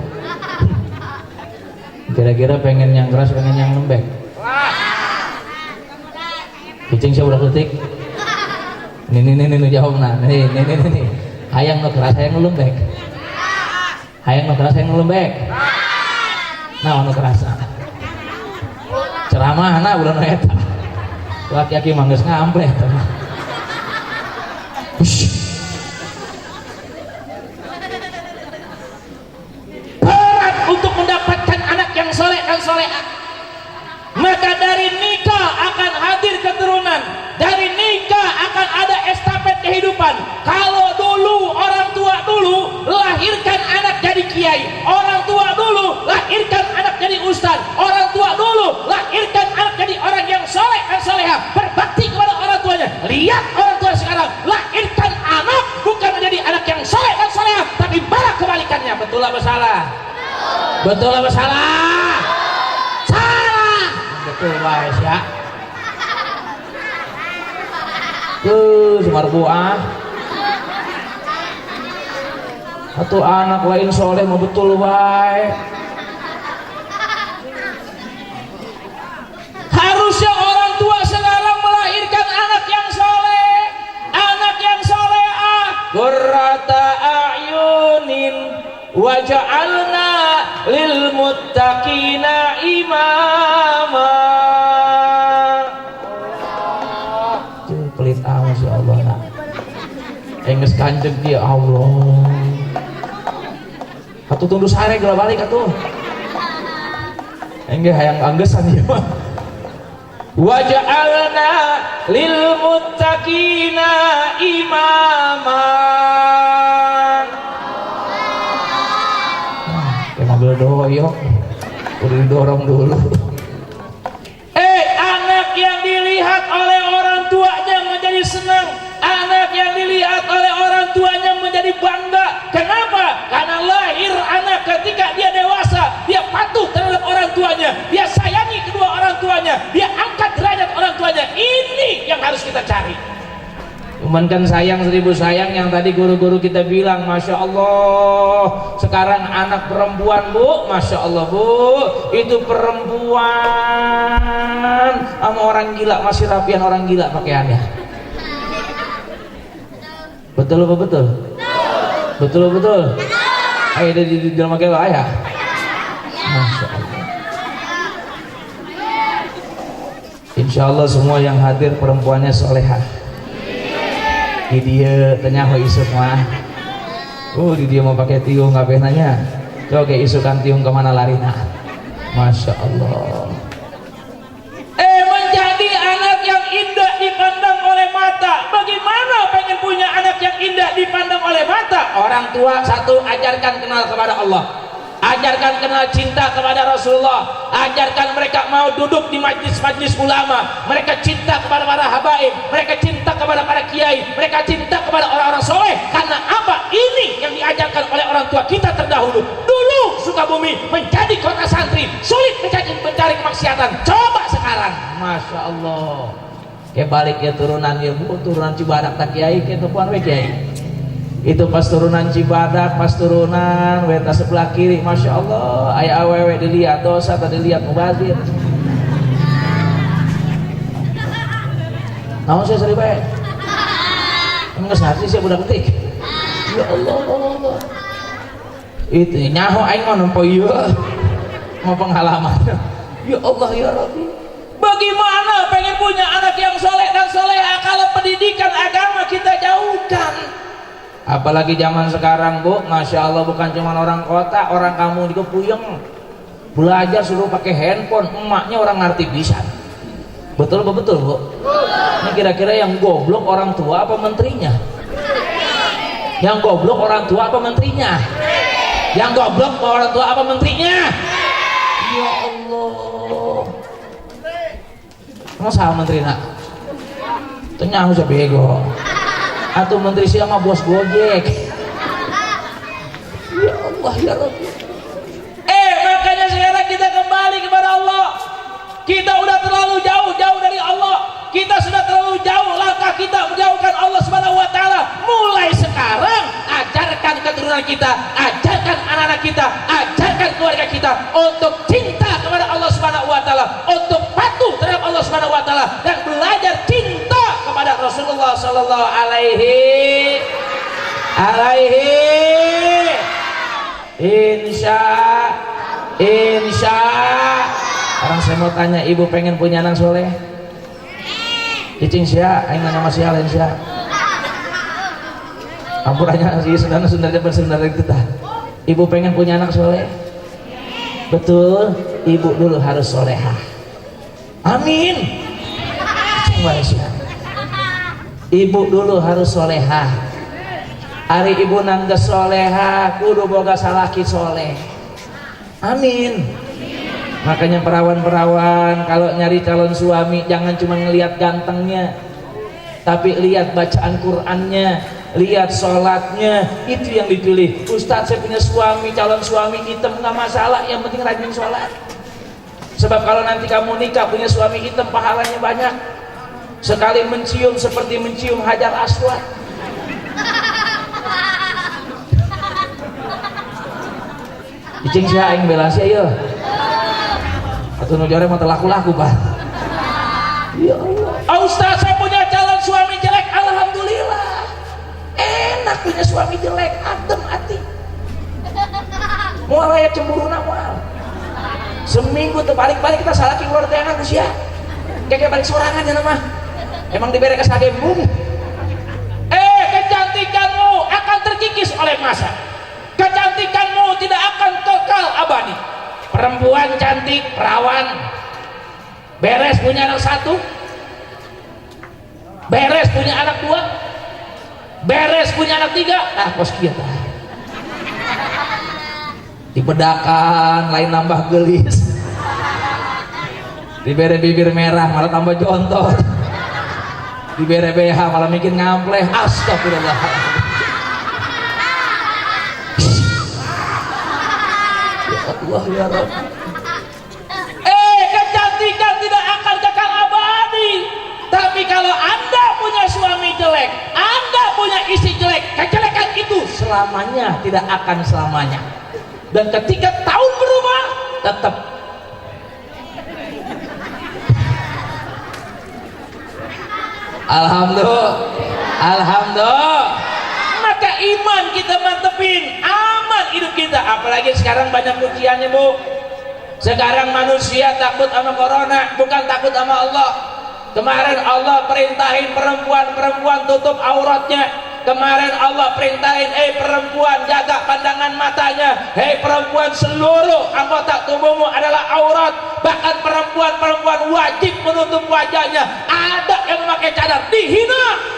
Kira-kira pengen yang keras, pengen yang lembek. Cicing saya udah ketik. Nih jawabna. Nih. Hayang nu keras, hayang nu lembek. Hayang nu keras, hayang nu lembek. Nah, nu keras. Ceramahna udah nu eta. Laki-laki mah geus ngample eta. Berat untuk mendapatkan anak yang soleh dan solehah. Maka dari nikah akan hadir keturunan, dari nikah akan ada estafet kehidupan. Kalau dulu orang tua dulu lahirkan anak jadi kiai, orang tua dulu lahirkan anak jadi ustaz, orang tua dulu lahirkan anak jadi orang yang soleh dan solehah, berbakti kepada orang tuanya. Lihat orang tua sekarang lahirkan anak bukan menjadi anak yang soleh dan solehah, tapi malah kebalikannya. Betul apa salah? Betul apa salah? Salah. Betul guys ya. Semar buah. Satu anak lain soleh mau betul baik. Harusnya orang tua sekarang melahirkan anak yang soleh, anak yang solehah. Qurrata a'yunin waja'alna lil muttaqina imama. Pelit amat ya Allah nak. Enggeus kanjeng dia Allah. Atuh tunduk sare geula balik atuh. Engge hayang anggesan ieu mah. Waja'alna lil muttaqina imama. Mobil doyok udah didorong dulu. Anak yang dilihat oleh orang tuanya menjadi senang, anak yang dilihat oleh orang tuanya menjadi bangga. Kenapa? Karena lahir anak ketika dia dewasa, dia patuh terhadap orang tuanya, dia sayangi kedua orang tuanya, dia angkat derajat orang tuanya. Ini yang harus kita cari. Cuman kan sayang seribu sayang yang tadi guru-guru kita bilang, Masya Allah sekarang anak perempuan bu, Masya Allah bu, itu perempuan sama orang gila, masih rapian orang gila pakaiannya. Betul apa betul? Betul apa betul? Ayo di dalam pakai ayah. Masya Allah. Insya Allah semua yang hadir perempuannya solehah. Di dia tanya ho isuk mah. Di dia mau pakai tiung kabeh nanya. Coba kayak isukan tiung kemana larina. Masya Allah. Menjadi anak yang indah dipandang oleh mata. Bagaimana pengen punya anak yang indah dipandang oleh mata? Orang tua satu, ajarkan kenal kepada Allah. Ajarkan kenal cinta kepada Rasulullah. Ajarkan mereka mau duduk di majlis-majlis ulama. Mereka cinta kepada para habaib. Mereka cinta kepada para kiai. Mereka cinta kepada orang-orang soleh. Karena apa? Ini yang diajarkan oleh orang tua kita terdahulu. Dulu Sukabumi menjadi kota santri, sulit mencari kemaksiatan. Coba sekarang, Masya Allah. Kayak balik ya turunan ya bu, turunan Cibadak tak kiai, kayak tuan we kiai. Itu pas turunan Cibadak, pas turunan weta sebelah kiri, Masya Allah, ayah awewe dilihat dosa, tadi dilihat mubazir. Naon saya seri baik. Enggak sehati saya budak ketik. Ya Allah. Itu nyaho aing mah nempo ieu. Mau pengalaman. Ya Allah ya Rabbi. Bagaimana pengen punya anak yang soleh dan solehah kalau pendidikan agama kita jauhkan? Apalagi zaman sekarang bu, Masya Allah, bukan cuma orang kota, orang kampung juga puyeng. Belajar suruh pakai handphone, emaknya orang ngerti bisa. Betul bu, betul bu? Ini kira-kira yang goblok orang tua apa menterinya? Yang goblok orang tua apa menterinya? Yang goblok orang tua apa menterinya? Ya Allah. Emang salah menteri nak? Tanya aku bego. Atau menteri siapa bos Gojek. Ya Allah ya Rabbi. Makanya Kita udah terlalu jauh dari Allah. Kita sudah terlalu jauh langkah kita menjauhkan Allah Subhanahu wa taala. Mulai sekarang ajarkan keturunan kita, ajarkan anak-anak kita, ajarkan keluarga kita untuk cinta kepada Allah Subhanahu wa taala, untuk patuh terhadap Allah Subhanahu wa taala dan belajar cinta kepada Rasulullah sallallahu alaihi insya. Orang saya mau tanya, ibu pengen punya anak soleh? Cicing sia, aing nanya masih lain sia. Ampurannya sih sebenarnya itu tah. Ibu pengen punya anak soleh? Betul, ibu dulu harus solehah. Amin. Cicing wae sia. Ibu dulu harus solehah. Ari ibu nangge solehah, kudu boga salaki soleh. Amin. Makanya perawan-perawan kalau nyari calon suami jangan cuma ngelihat gantengnya, tapi lihat bacaan Qur'annya, lihat sholatnya, itu yang dipilih. Ustadz, saya punya suami, calon suami hitam, nggak masalah, yang penting rajin sholat. Sebab kalau nanti kamu nikah punya suami hitam, pahalanya banyak. Sekali mencium seperti mencium Hajar Aswad. Icing sia aing bela sia yeuh. Atuh nu jore mah laku-laku, Pak. Ya Allah. Ustaz, saya punya calon suami jelek, alhamdulillah. Enak punya suami jelek, adem hati. Moal aya cemburuna moal. Seminggu teu balik-balik kita salaki keluar teh anak usia. Kayak balik sorangan ya mah. Emang dibere ka sagembung. Kecantikanmu akan terkikis oleh masa. Kecantikanmu tidak akan kekal abadi. Perempuan cantik, perawan, beres punya anak satu, beres punya anak dua, beres punya anak tiga, kos kieu tah. Dibedakan, lain nambah gelis, dibere bibir merah malah tambah jontor, dibere BH malah bikin ngampleh. Astagfirullah. Allah ya Rabb. Kecantikan tidak akan kekal abadi. Tapi kalau Anda punya suami jelek, Anda punya istri jelek, kejelekan itu selamanya tidak akan selamanya. Dan ketika tahun berubah, tetap Alhamdulillah. Maka iman kita mantepin, aman hidup kita. Apalagi sekarang banyak ujiannya, Bu. Sekarang manusia takut sama corona, bukan takut sama Allah. Kemarin Allah perintahin perempuan tutup auratnya. Kemarin Allah perintahin, perempuan jaga pandangan matanya. Perempuan, seluruh anggota tubuhmu adalah aurat. Bahkan perempuan wajib menutup wajahnya. Ada yang memakai cadar dihina.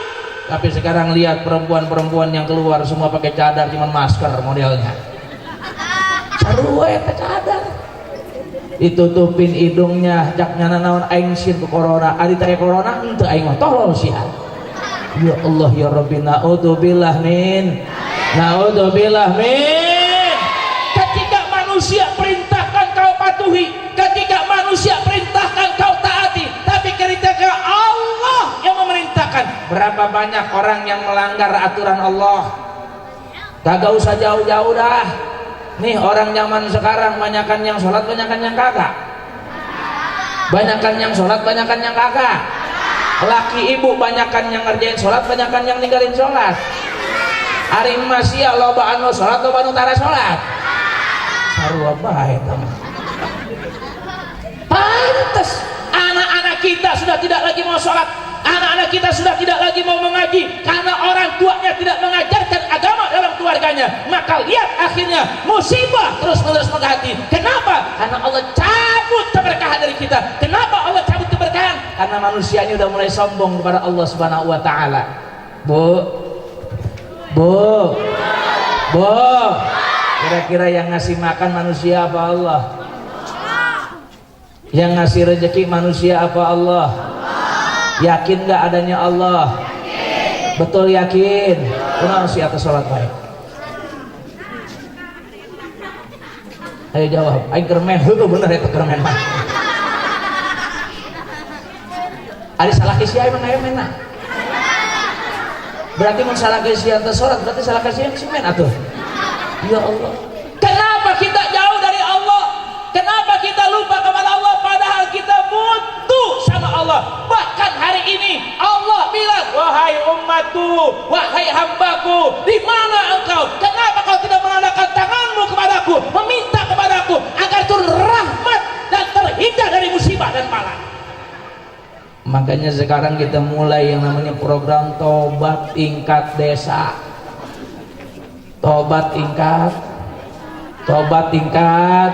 Tapi sekarang lihat perempuan yang keluar semua pakai cadar, cuman masker modelnya. Sarua eta cadar. Ditutupin hidungnya, jak nyana naon aing sieun ku corona. Ari teh corona henteu aing mah tolol sia. Ya Allah ya Rabbi, naudzubillah min. Ketika manusia perintahkan kau patuhi, ketika manusia perintahkan kau taati, tapi ketika Allah yang memerintahkan, berapa banyak orang yang melanggar aturan Allah. Kagak usah jauh-jauh dah. Nih orang zaman sekarang banyakan yang sholat, banyakan yang kagak. Banyakan yang sholat, banyakan yang kagak. Laki ibu banyakan yang ngerjain sholat, banyakan yang ninggalin sholat. Hari masih loba anu sholat, loba anu tara sholat. Sarua bae teman. Pantes anak-anak kita sudah tidak lagi mau sholat, anak-anak kita sudah tidak lagi mau mengaji karena orang tuanya tidak mengajarkan agama dalam keluarganya. Maka lihat akhirnya musibah terus-menerus menghati. Kenapa? Karena Allah cabut keberkahan dari kita. Kenapa Allah cabut keberkahan? Karena manusianya udah mulai sombong kepada Allah Subhanahu wa taala. Bu, kira-kira yang ngasih makan manusia apa Allah? Yang ngasih rezeki manusia apa Allah? Yakin gak adanya Allah? Betul yakin? Kunaon si atas sholat baik? Ayo jawab. Aing kermen, bener itu kermen mah. Ada salah kesia emang aya mena. Berarti mun salah kesia teh salat, berarti salah kesia semen atuh. Ya Allah. Kenapa kita jauh dari Allah? Kenapa kita lupa kepada Allah padahal kita butuh sama Allah? Bahkan hari ini Allah bilang, wahai umatku, wahai hambaku, di mana engkau? Kenapa kau tidak mengadakan tanganmu kepadaku, meminta kepadaku agar turun rahmat dan terhindar dari musibah dan bala? Makanya sekarang kita mulai yang namanya program tobat tingkat desa. Tobat tingkat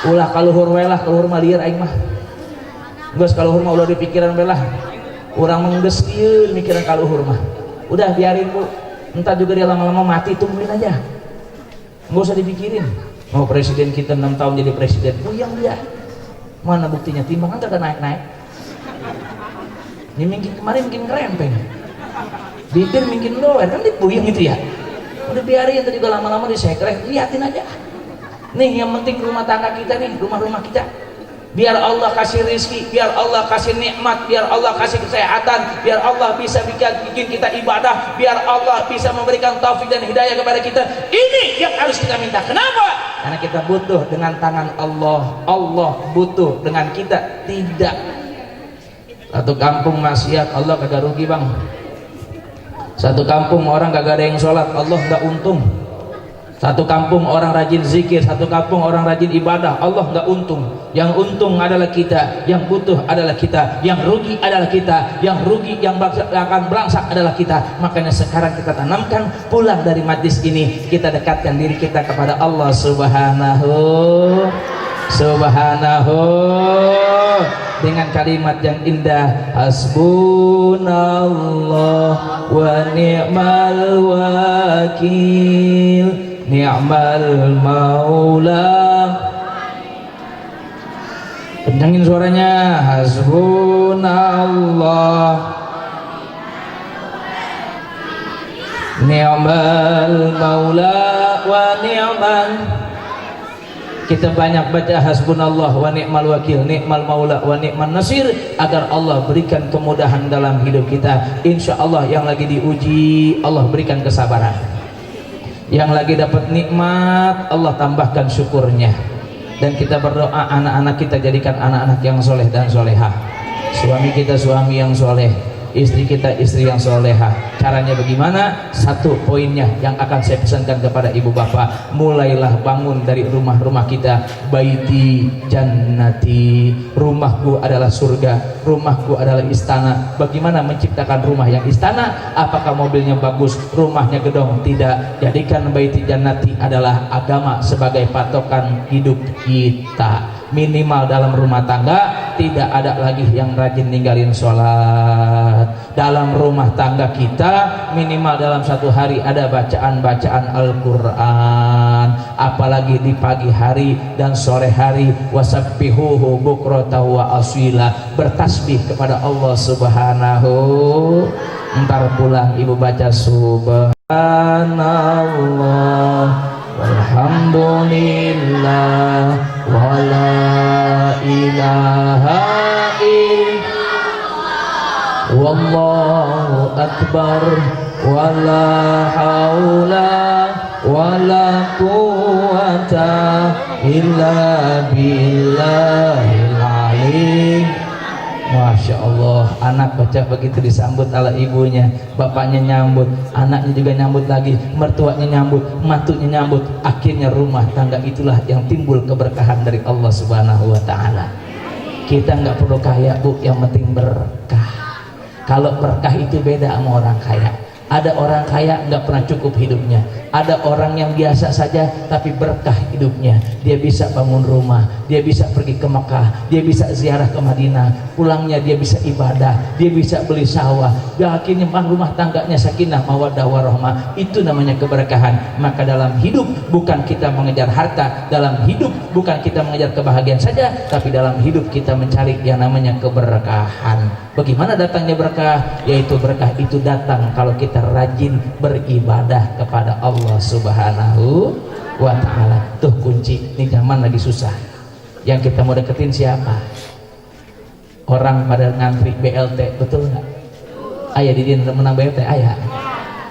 ulah kaluhur we lah, kaluhur mah lieur aing mah geus kaluhur mah udah di pikiran we lah, urang mah geus ieu mikiran kaluhur mah udah biarin Bu, entar juga dia lama-lama mati, tungguin aja, nggak usah dipikirin. Mau presiden kita 6 tahun jadi presiden, puyang dia, mana buktinya timbangan kagak naik-naik. Ini mungkin kemarin mungkin ngerempeng, bibir mungkin doer kan dipuyang gitu ya. Udah biarin, itu juga lama-lama disekreh, liatin aja. Nih yang penting rumah tangga kita nih, rumah-rumah kita, biar Allah kasih rizki, biar Allah kasih nikmat, biar Allah kasih kesehatan, biar Allah bisa bikin kita ibadah, biar Allah bisa memberikan taufik dan hidayah kepada kita. Ini yang harus kita minta. Kenapa? Karena kita butuh dengan tangan Allah, Allah butuh dengan kita tidak. Satu kampung maksiat, Allah kagak rugi bang. Satu kampung orang kagak ada yang sholat, Allah nggak untung. Satu kampung orang rajin zikir, satu kampung orang rajin ibadah, Allah nggak untung. Yang untung adalah kita, yang butuh adalah kita, yang rugi adalah kita, yang rugi yang akan belangsak adalah kita. Makanya sekarang kita tanamkan, pulang dari majlis ini kita dekatkan diri kita kepada Allah Subhanahu dengan kalimat yang indah, hasbunallah wa ni'mal wakil, ni'mal maula. Kencangin suaranya, hasbunallah ni'mal maula wa ni'mal. Kita banyak baca hasbunallah wa ni'mal wakil, ni'mal maula wa ni'man nasir, agar Allah berikan kemudahan dalam hidup kita. Insya Allah yang lagi diuji, Allah berikan kesabaran. Yang lagi dapat nikmat, Allah tambahkan syukurnya. Dan kita berdoa anak-anak kita jadikan anak-anak yang soleh dan solehah. Suami kita suami yang soleh, istri kita istri yang solehah. Caranya bagaimana? Satu poinnya yang akan saya pesankan kepada ibu bapak, mulailah bangun dari rumah-rumah kita. Baiti jannati, rumahku adalah surga, rumahku adalah istana. Bagaimana menciptakan rumah yang istana? Apakah mobilnya bagus, rumahnya gedong? Tidak. Jadikan baiti jannati adalah agama sebagai patokan hidup kita. Minimal dalam rumah tangga tidak ada lagi yang rajin ninggalin sholat. Dalam rumah tangga kita minimal dalam satu hari ada bacaan-bacaan Al-Quran, apalagi di pagi hari dan sore hari. Wasabbihuhu bukrata wa asila, bertasbih kepada Allah Subhanahu. Ntar pulang ibu baca subhanallah walhamdulillah wala ilaha illallah wallahu akbar wala haula wala quwata illa billahil alim. Masya Allah, anak baca begitu disambut ala ibunya, bapaknya nyambut, anaknya juga nyambut lagi, mertuanya nyambut, mantunya nyambut. Akhirnya rumah tangga itulah yang timbul keberkahan dari Allah Subhanahu wa Ta'ala. Kita nggak perlu kaya Bu, yang penting berkah. Kalau berkah itu beda sama orang kaya. Ada orang kaya nggak pernah cukup hidupnya, ada orang yang biasa saja tapi berkah hidupnya. Dia bisa bangun rumah, dia bisa pergi ke Mekah, dia bisa ziarah ke Madinah, pulangnya dia bisa ibadah, dia bisa beli sawah, dia akhirnya rumah tangganya sakinah mawaddah warahmah. Itu namanya keberkahan. Maka dalam hidup bukan kita mengejar harta, dalam hidup bukan kita mengejar kebahagiaan saja, tapi dalam hidup kita mencari yang namanya keberkahan. Bagaimana datangnya berkah? Yaitu berkah itu datang kalau kita rajin beribadah kepada Allah Subhanahu wa Ta'ala. Tuh kunci, ini zaman lagi susah. Yang kita mau deketin siapa? orang pada ngantri BLT, betul nggak? Ayah di dia menang BLT, ayah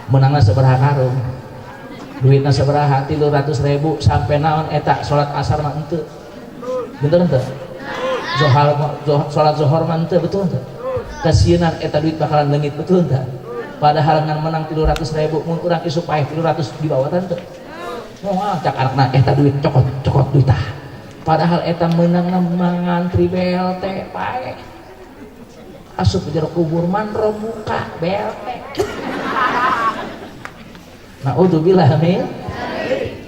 menangnya seberapa karung, duitnya seberapa 300.000 sampai naon eta sholat asar mah ente, betul ente? Sholat zuhur mah ente, betul ente? Kasianan eta duit bakalan leungit, betul ente? Padahal ngan menang 300.000 mun urang isu paeh 300 di bawah tante. Moal cak anakna eta duit cokot duit tah. Padahal eta menang ngantri BLT paeh. Asup di jero kubur manro buka BLT. Naudzubillah min.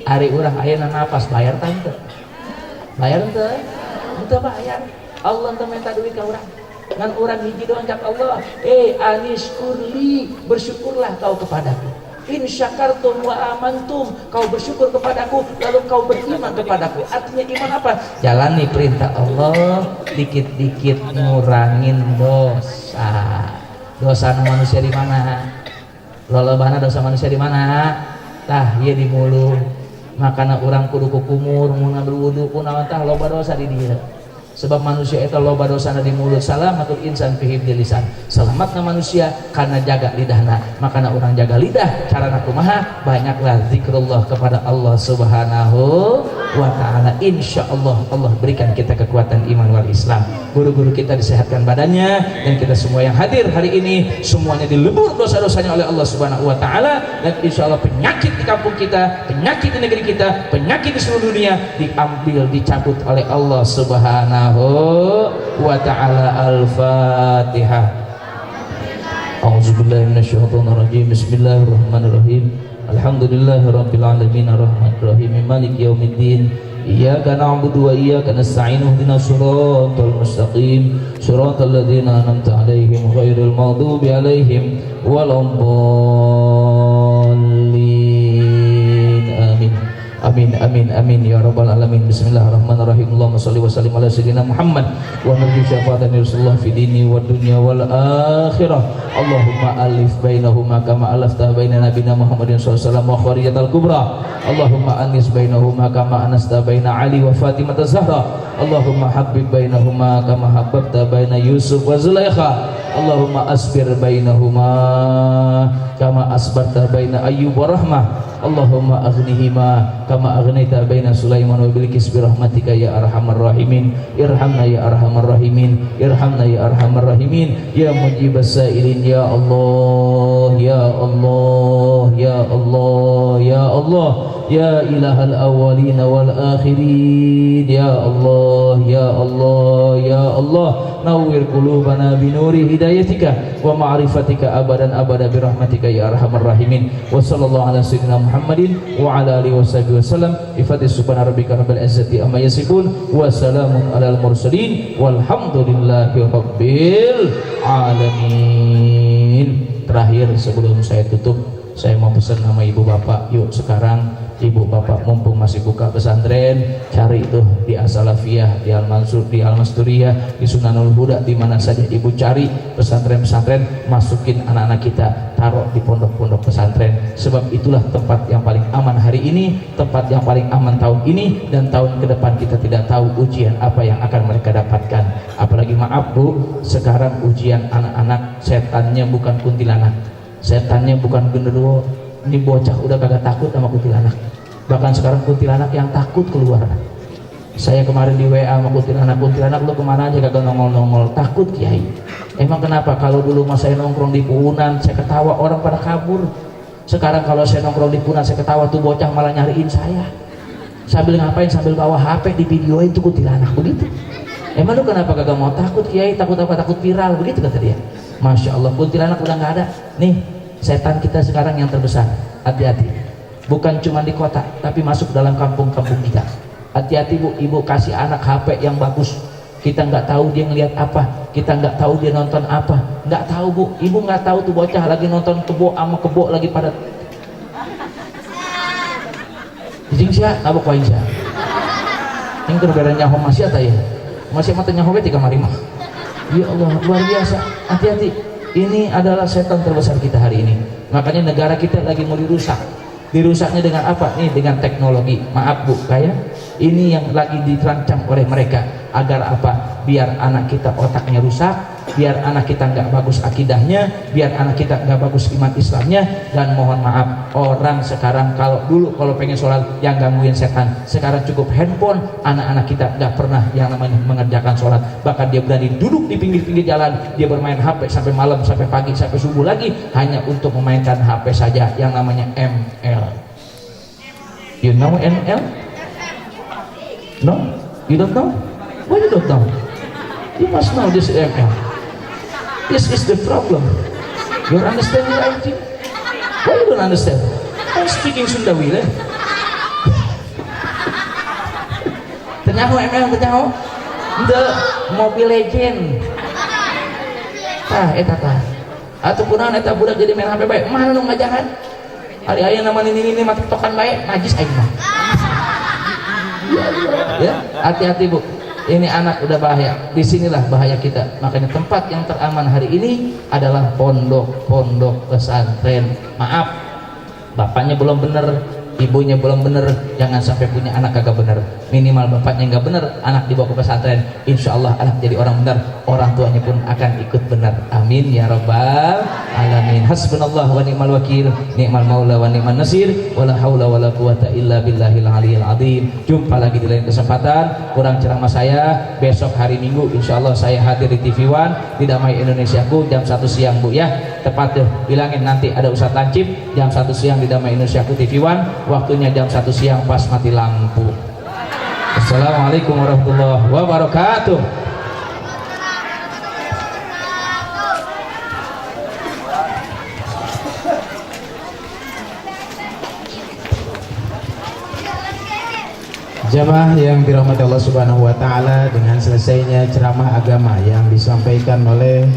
Ari urang ayeuna napas bayar tante. Bayar teu? Teu bayar. Allah teu minta duit ka urang. Ngan urang hiji doang cak Allah, anis kurli, bersyukurlah kau kepadaku. In syakartum wa amantum, kau bersyukur kepadaku lalu kau beriman kepadaku. Artinya iman apa? Jalani perintah Allah, dikit-dikit ngurangin dosa. Dosa manusia di mana? Lolobana dosa manusia di mana? Tah ieu di mulut. Makana urang kudu kukumur mun berwudu kunaon tah loba dosa di dieu. Sebab manusia itu loba dosana di mulut. Salamatul insan fi hifdzil lisan. Selamatna manusia karena jaga lidahna. Makanya orang jaga lidah carana kumaha? Banyaklah zikrullah kepada Allah Subhanahu wa taala. Insyaallah Allah berikan kita kekuatan iman wal Islam. Guru-guru kita disehatkan badannya, dan kita semua yang hadir hari ini semuanya dilebur dosa-dosanya oleh Allah Subhanahu wa taala, dan insyaallah penyakit di kampung kita, penyakit di negeri kita, penyakit di seluruh dunia diambil, dicabut oleh Allah Subhanahu wa ta'ala. Al-Fatihah. A'udzubillahi minasyaitonir rajim. Bismillahirrahmanirrahim. Alhamdulillahirabbil alamin arrahmanirrahim maliki yaumiddin. Iyyaka na'budu wa iyyaka nasta'in. Ihdinas siratal mustaqim. Siratal ladzina an'amta 'alaihim ghairil maghdubi 'alaihim waladdallin. Amin. Amin amin amin ya rabbal alamin. Bismillahirrahmanirrahim. Allahumma shalli wa sallim ala sayyidina Muhammad wa narju syafaatan Rasulullah fi dini wa dunya wal akhirah. Allahumma alif bainahuma kama alafta baina nabiyina Muhammadin sallallahu alaihi wasallam wa kharijatal kubra. Allahumma anis bainahuma kama anasta baina Ali wa Fatimah az-Zahra. Allahumma habbib bainahuma kama habbabta baina Yusuf wa Zulaikha. Allahumma asbir bainahuma kama asbarta baina Ayyub wa Rahmah. Allahumma aghnihima kama aghnaita baina Sulaiman wa Bilqis bi rahmatika ya arhamar rahimin. Irhamna ya arhamar rahimin. Irhamna ya arhamar rahimin. Ya mujibas sa'ilin ya Allah ya Allah ya Allah ya Allah ya ilahal awwalin wal akhirin ya Allah ya Allah ya Allah. Nawwir qulubana bi nuri hidayatika wa ma'rifatika abadan abada bi rahmatika ya arhamar rahimin. Wa sallallahu ala sayyidina Muhammadin wa ala alihi washabihi wasallam. Ifati subhana rabbika rabbil izzati amma yasifun wa salamun alal mursalin walhamdulillahi rabbil alamin. Terakhir sebelum saya tutup, saya mau pesan nama ibu bapak, yuk sekarang ibu bapak mumpung masih buka pesantren, cari tuh di As-Salafiyah, di Al-Mansur, di Al-Masturiyah, di Sunanul Huda, di mana saja ibu cari pesantren-pesantren, masukin anak-anak kita, taruh di pondok-pondok pesantren. Sebab itulah tempat yang paling aman hari ini, tempat yang paling aman tahun ini, dan tahun ke depan kita tidak tahu ujian apa yang akan mereka dapatkan. Apalagi maaf Bu, sekarang ujian anak-anak setannya bukan kuntilanak, setannya bukan genderuwo. Ini bocah udah kagak takut sama kuntilanak, bahkan sekarang kuntilanak yang takut keluar. Saya kemarin di WA sama kuntilanak lu kemana aja kagak nongol-nongol, takut Kiai. Emang kenapa? Kalau dulu mas saya nongkrong di Punan, saya ketawa orang pada kabur. Sekarang kalau saya nongkrong di Punan, saya ketawa tuh bocah malah nyariin saya. Sambil ngapain? Sambil bawa HP di videoin tuh kuntilanak begitu. Emang lu kenapa kagak mau takut Kiai? Takut apa? Takut viral begitu kata dia. Masya Allah, kuntilanak udah nggak ada. Nih setan kita sekarang yang terbesar, hati-hati. Bukan cuma di kota, tapi masuk dalam kampung-kampung kita. Hati-hati Bu, ibu kasih anak HP yang bagus. Kita nggak tahu dia ngelihat apa, kita nggak tahu dia nonton apa, nggak tahu Bu. Ibu nggak tahu tuh bocah lagi nonton kebo sama kebo lagi pada. Jing sia, nabok waing sia. Yang keberadaan nyaho masih ada ya, masih mata nyaho beti kamari mah. Ya Allah, luar biasa. Hati-hati. Ini adalah setan terbesar kita hari ini. Makanya negara kita lagi mau dirusak. Dirusaknya dengan apa? Nih dengan teknologi. Maaf Bu, kayak ini yang lagi dirancang oleh mereka agar apa? Biar anak kita otaknya rusak, biar anak kita nggak bagus akidahnya, biar anak kita nggak bagus iman Islamnya. Dan mohon maaf, orang sekarang kalau dulu kalau pengen sholat yang gangguin setan, sekarang cukup handphone. Anak-anak kita nggak pernah yang namanya mengerjakan sholat, bahkan dia berani duduk di pinggir-pinggir jalan, dia bermain HP sampai malam, sampai pagi, sampai subuh lagi hanya untuk memainkan HP saja yang namanya ML. You know ML? No? You don't know? Why you don't know? You must know this ML. This is the problem. You understand it, I think? Why you don't understand? I'm speaking Sunda Wile. Tenyaho ML, tenyaho. The Mobile Legend. Tah, eta tah. Atau kunaon eta budak jadi main HP bae. Mana nu ngajaran? Ari aya nama ini mah tiktokan bae, najis aing mah. Ya, hati-hati Bu. Ini anak udah bahaya. Disinilah bahaya kita. Makanya tempat yang teraman hari ini adalah pondok pesantren. Maaf, bapaknya belum bener, ibunya belum bener, jangan sampai punya anak kagak bener. Minimal bapaknya nggak bener, anak dibawa ke pesantren, insya Allah anak jadi orang bener, orang tuanya pun akan ikut bener. Amin ya rabbal alamin. Hasbunallah wa ni'mal wakil, ni'mal maula wa ni'man nasir, wala haula wala quwata illa billahil aliyil azim. Jumpa lagi di lain kesempatan. Kurang ceramah saya besok hari Minggu, insya Allah saya hadir di TV One di Damai Indonesiaku jam 1 siang Bu ya. Tepat tuh, bilangin nanti ada Ustadz Lancip jam 1 siang di Damai Indonesiaku TV One, waktunya jam 1 siang pas mati lampu. Assalamualaikum warahmatullahi wabarakatuh. Jamaah yang dirahmati Allah Subhanahu wa taala, dengan selesainya ceramah agama yang disampaikan oleh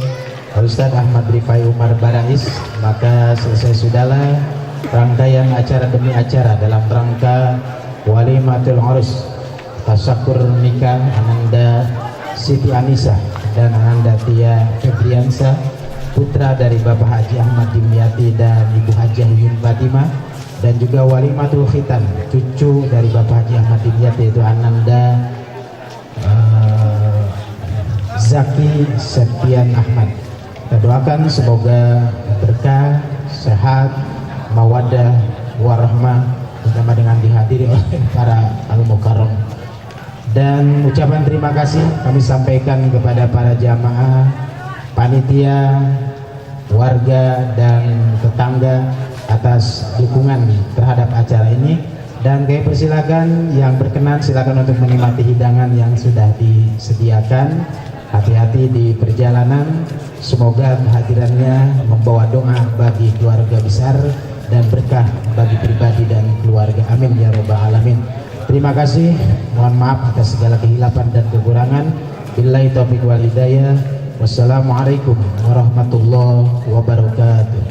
Ustadz Ahmad Rifai Umar Barais, maka selesai sudahlah rangkaian acara demi acara dalam rangka Walimatul Urus Tasyakur nikah Ananda Siti Anissa dan Ananda Tia Febriansa, putra dari Bapak Haji Ahmad Dimyati dan Ibu Haji Yun Fatimah, dan juga Walimatul Khitan, cucu dari Bapak Haji Ahmad Dimyati, yaitu Ananda Zaki Septian Ahmad. Kita doakan semoga berkah, sehat, mawaddah, warahmah, bersama dengan dihadiri oleh para al-mukarram. Dan ucapan terima kasih kami sampaikan kepada para jamaah, panitia, warga dan tetangga atas dukungan terhadap acara ini. Dan kami persilakan yang berkenan silakan untuk menikmati hidangan yang sudah disediakan. Hati-hati di perjalanan, semoga kehadirannya membawa doa bagi keluarga besar dan berkah bagi pribadi dan keluarga. Amin ya rabbal alamin. Terima kasih, mohon maaf atas segala kehilapan dan kekurangan. Billahi taufiq wal hidayah. Wassalamualaikum warahmatullahi wabarakatuh.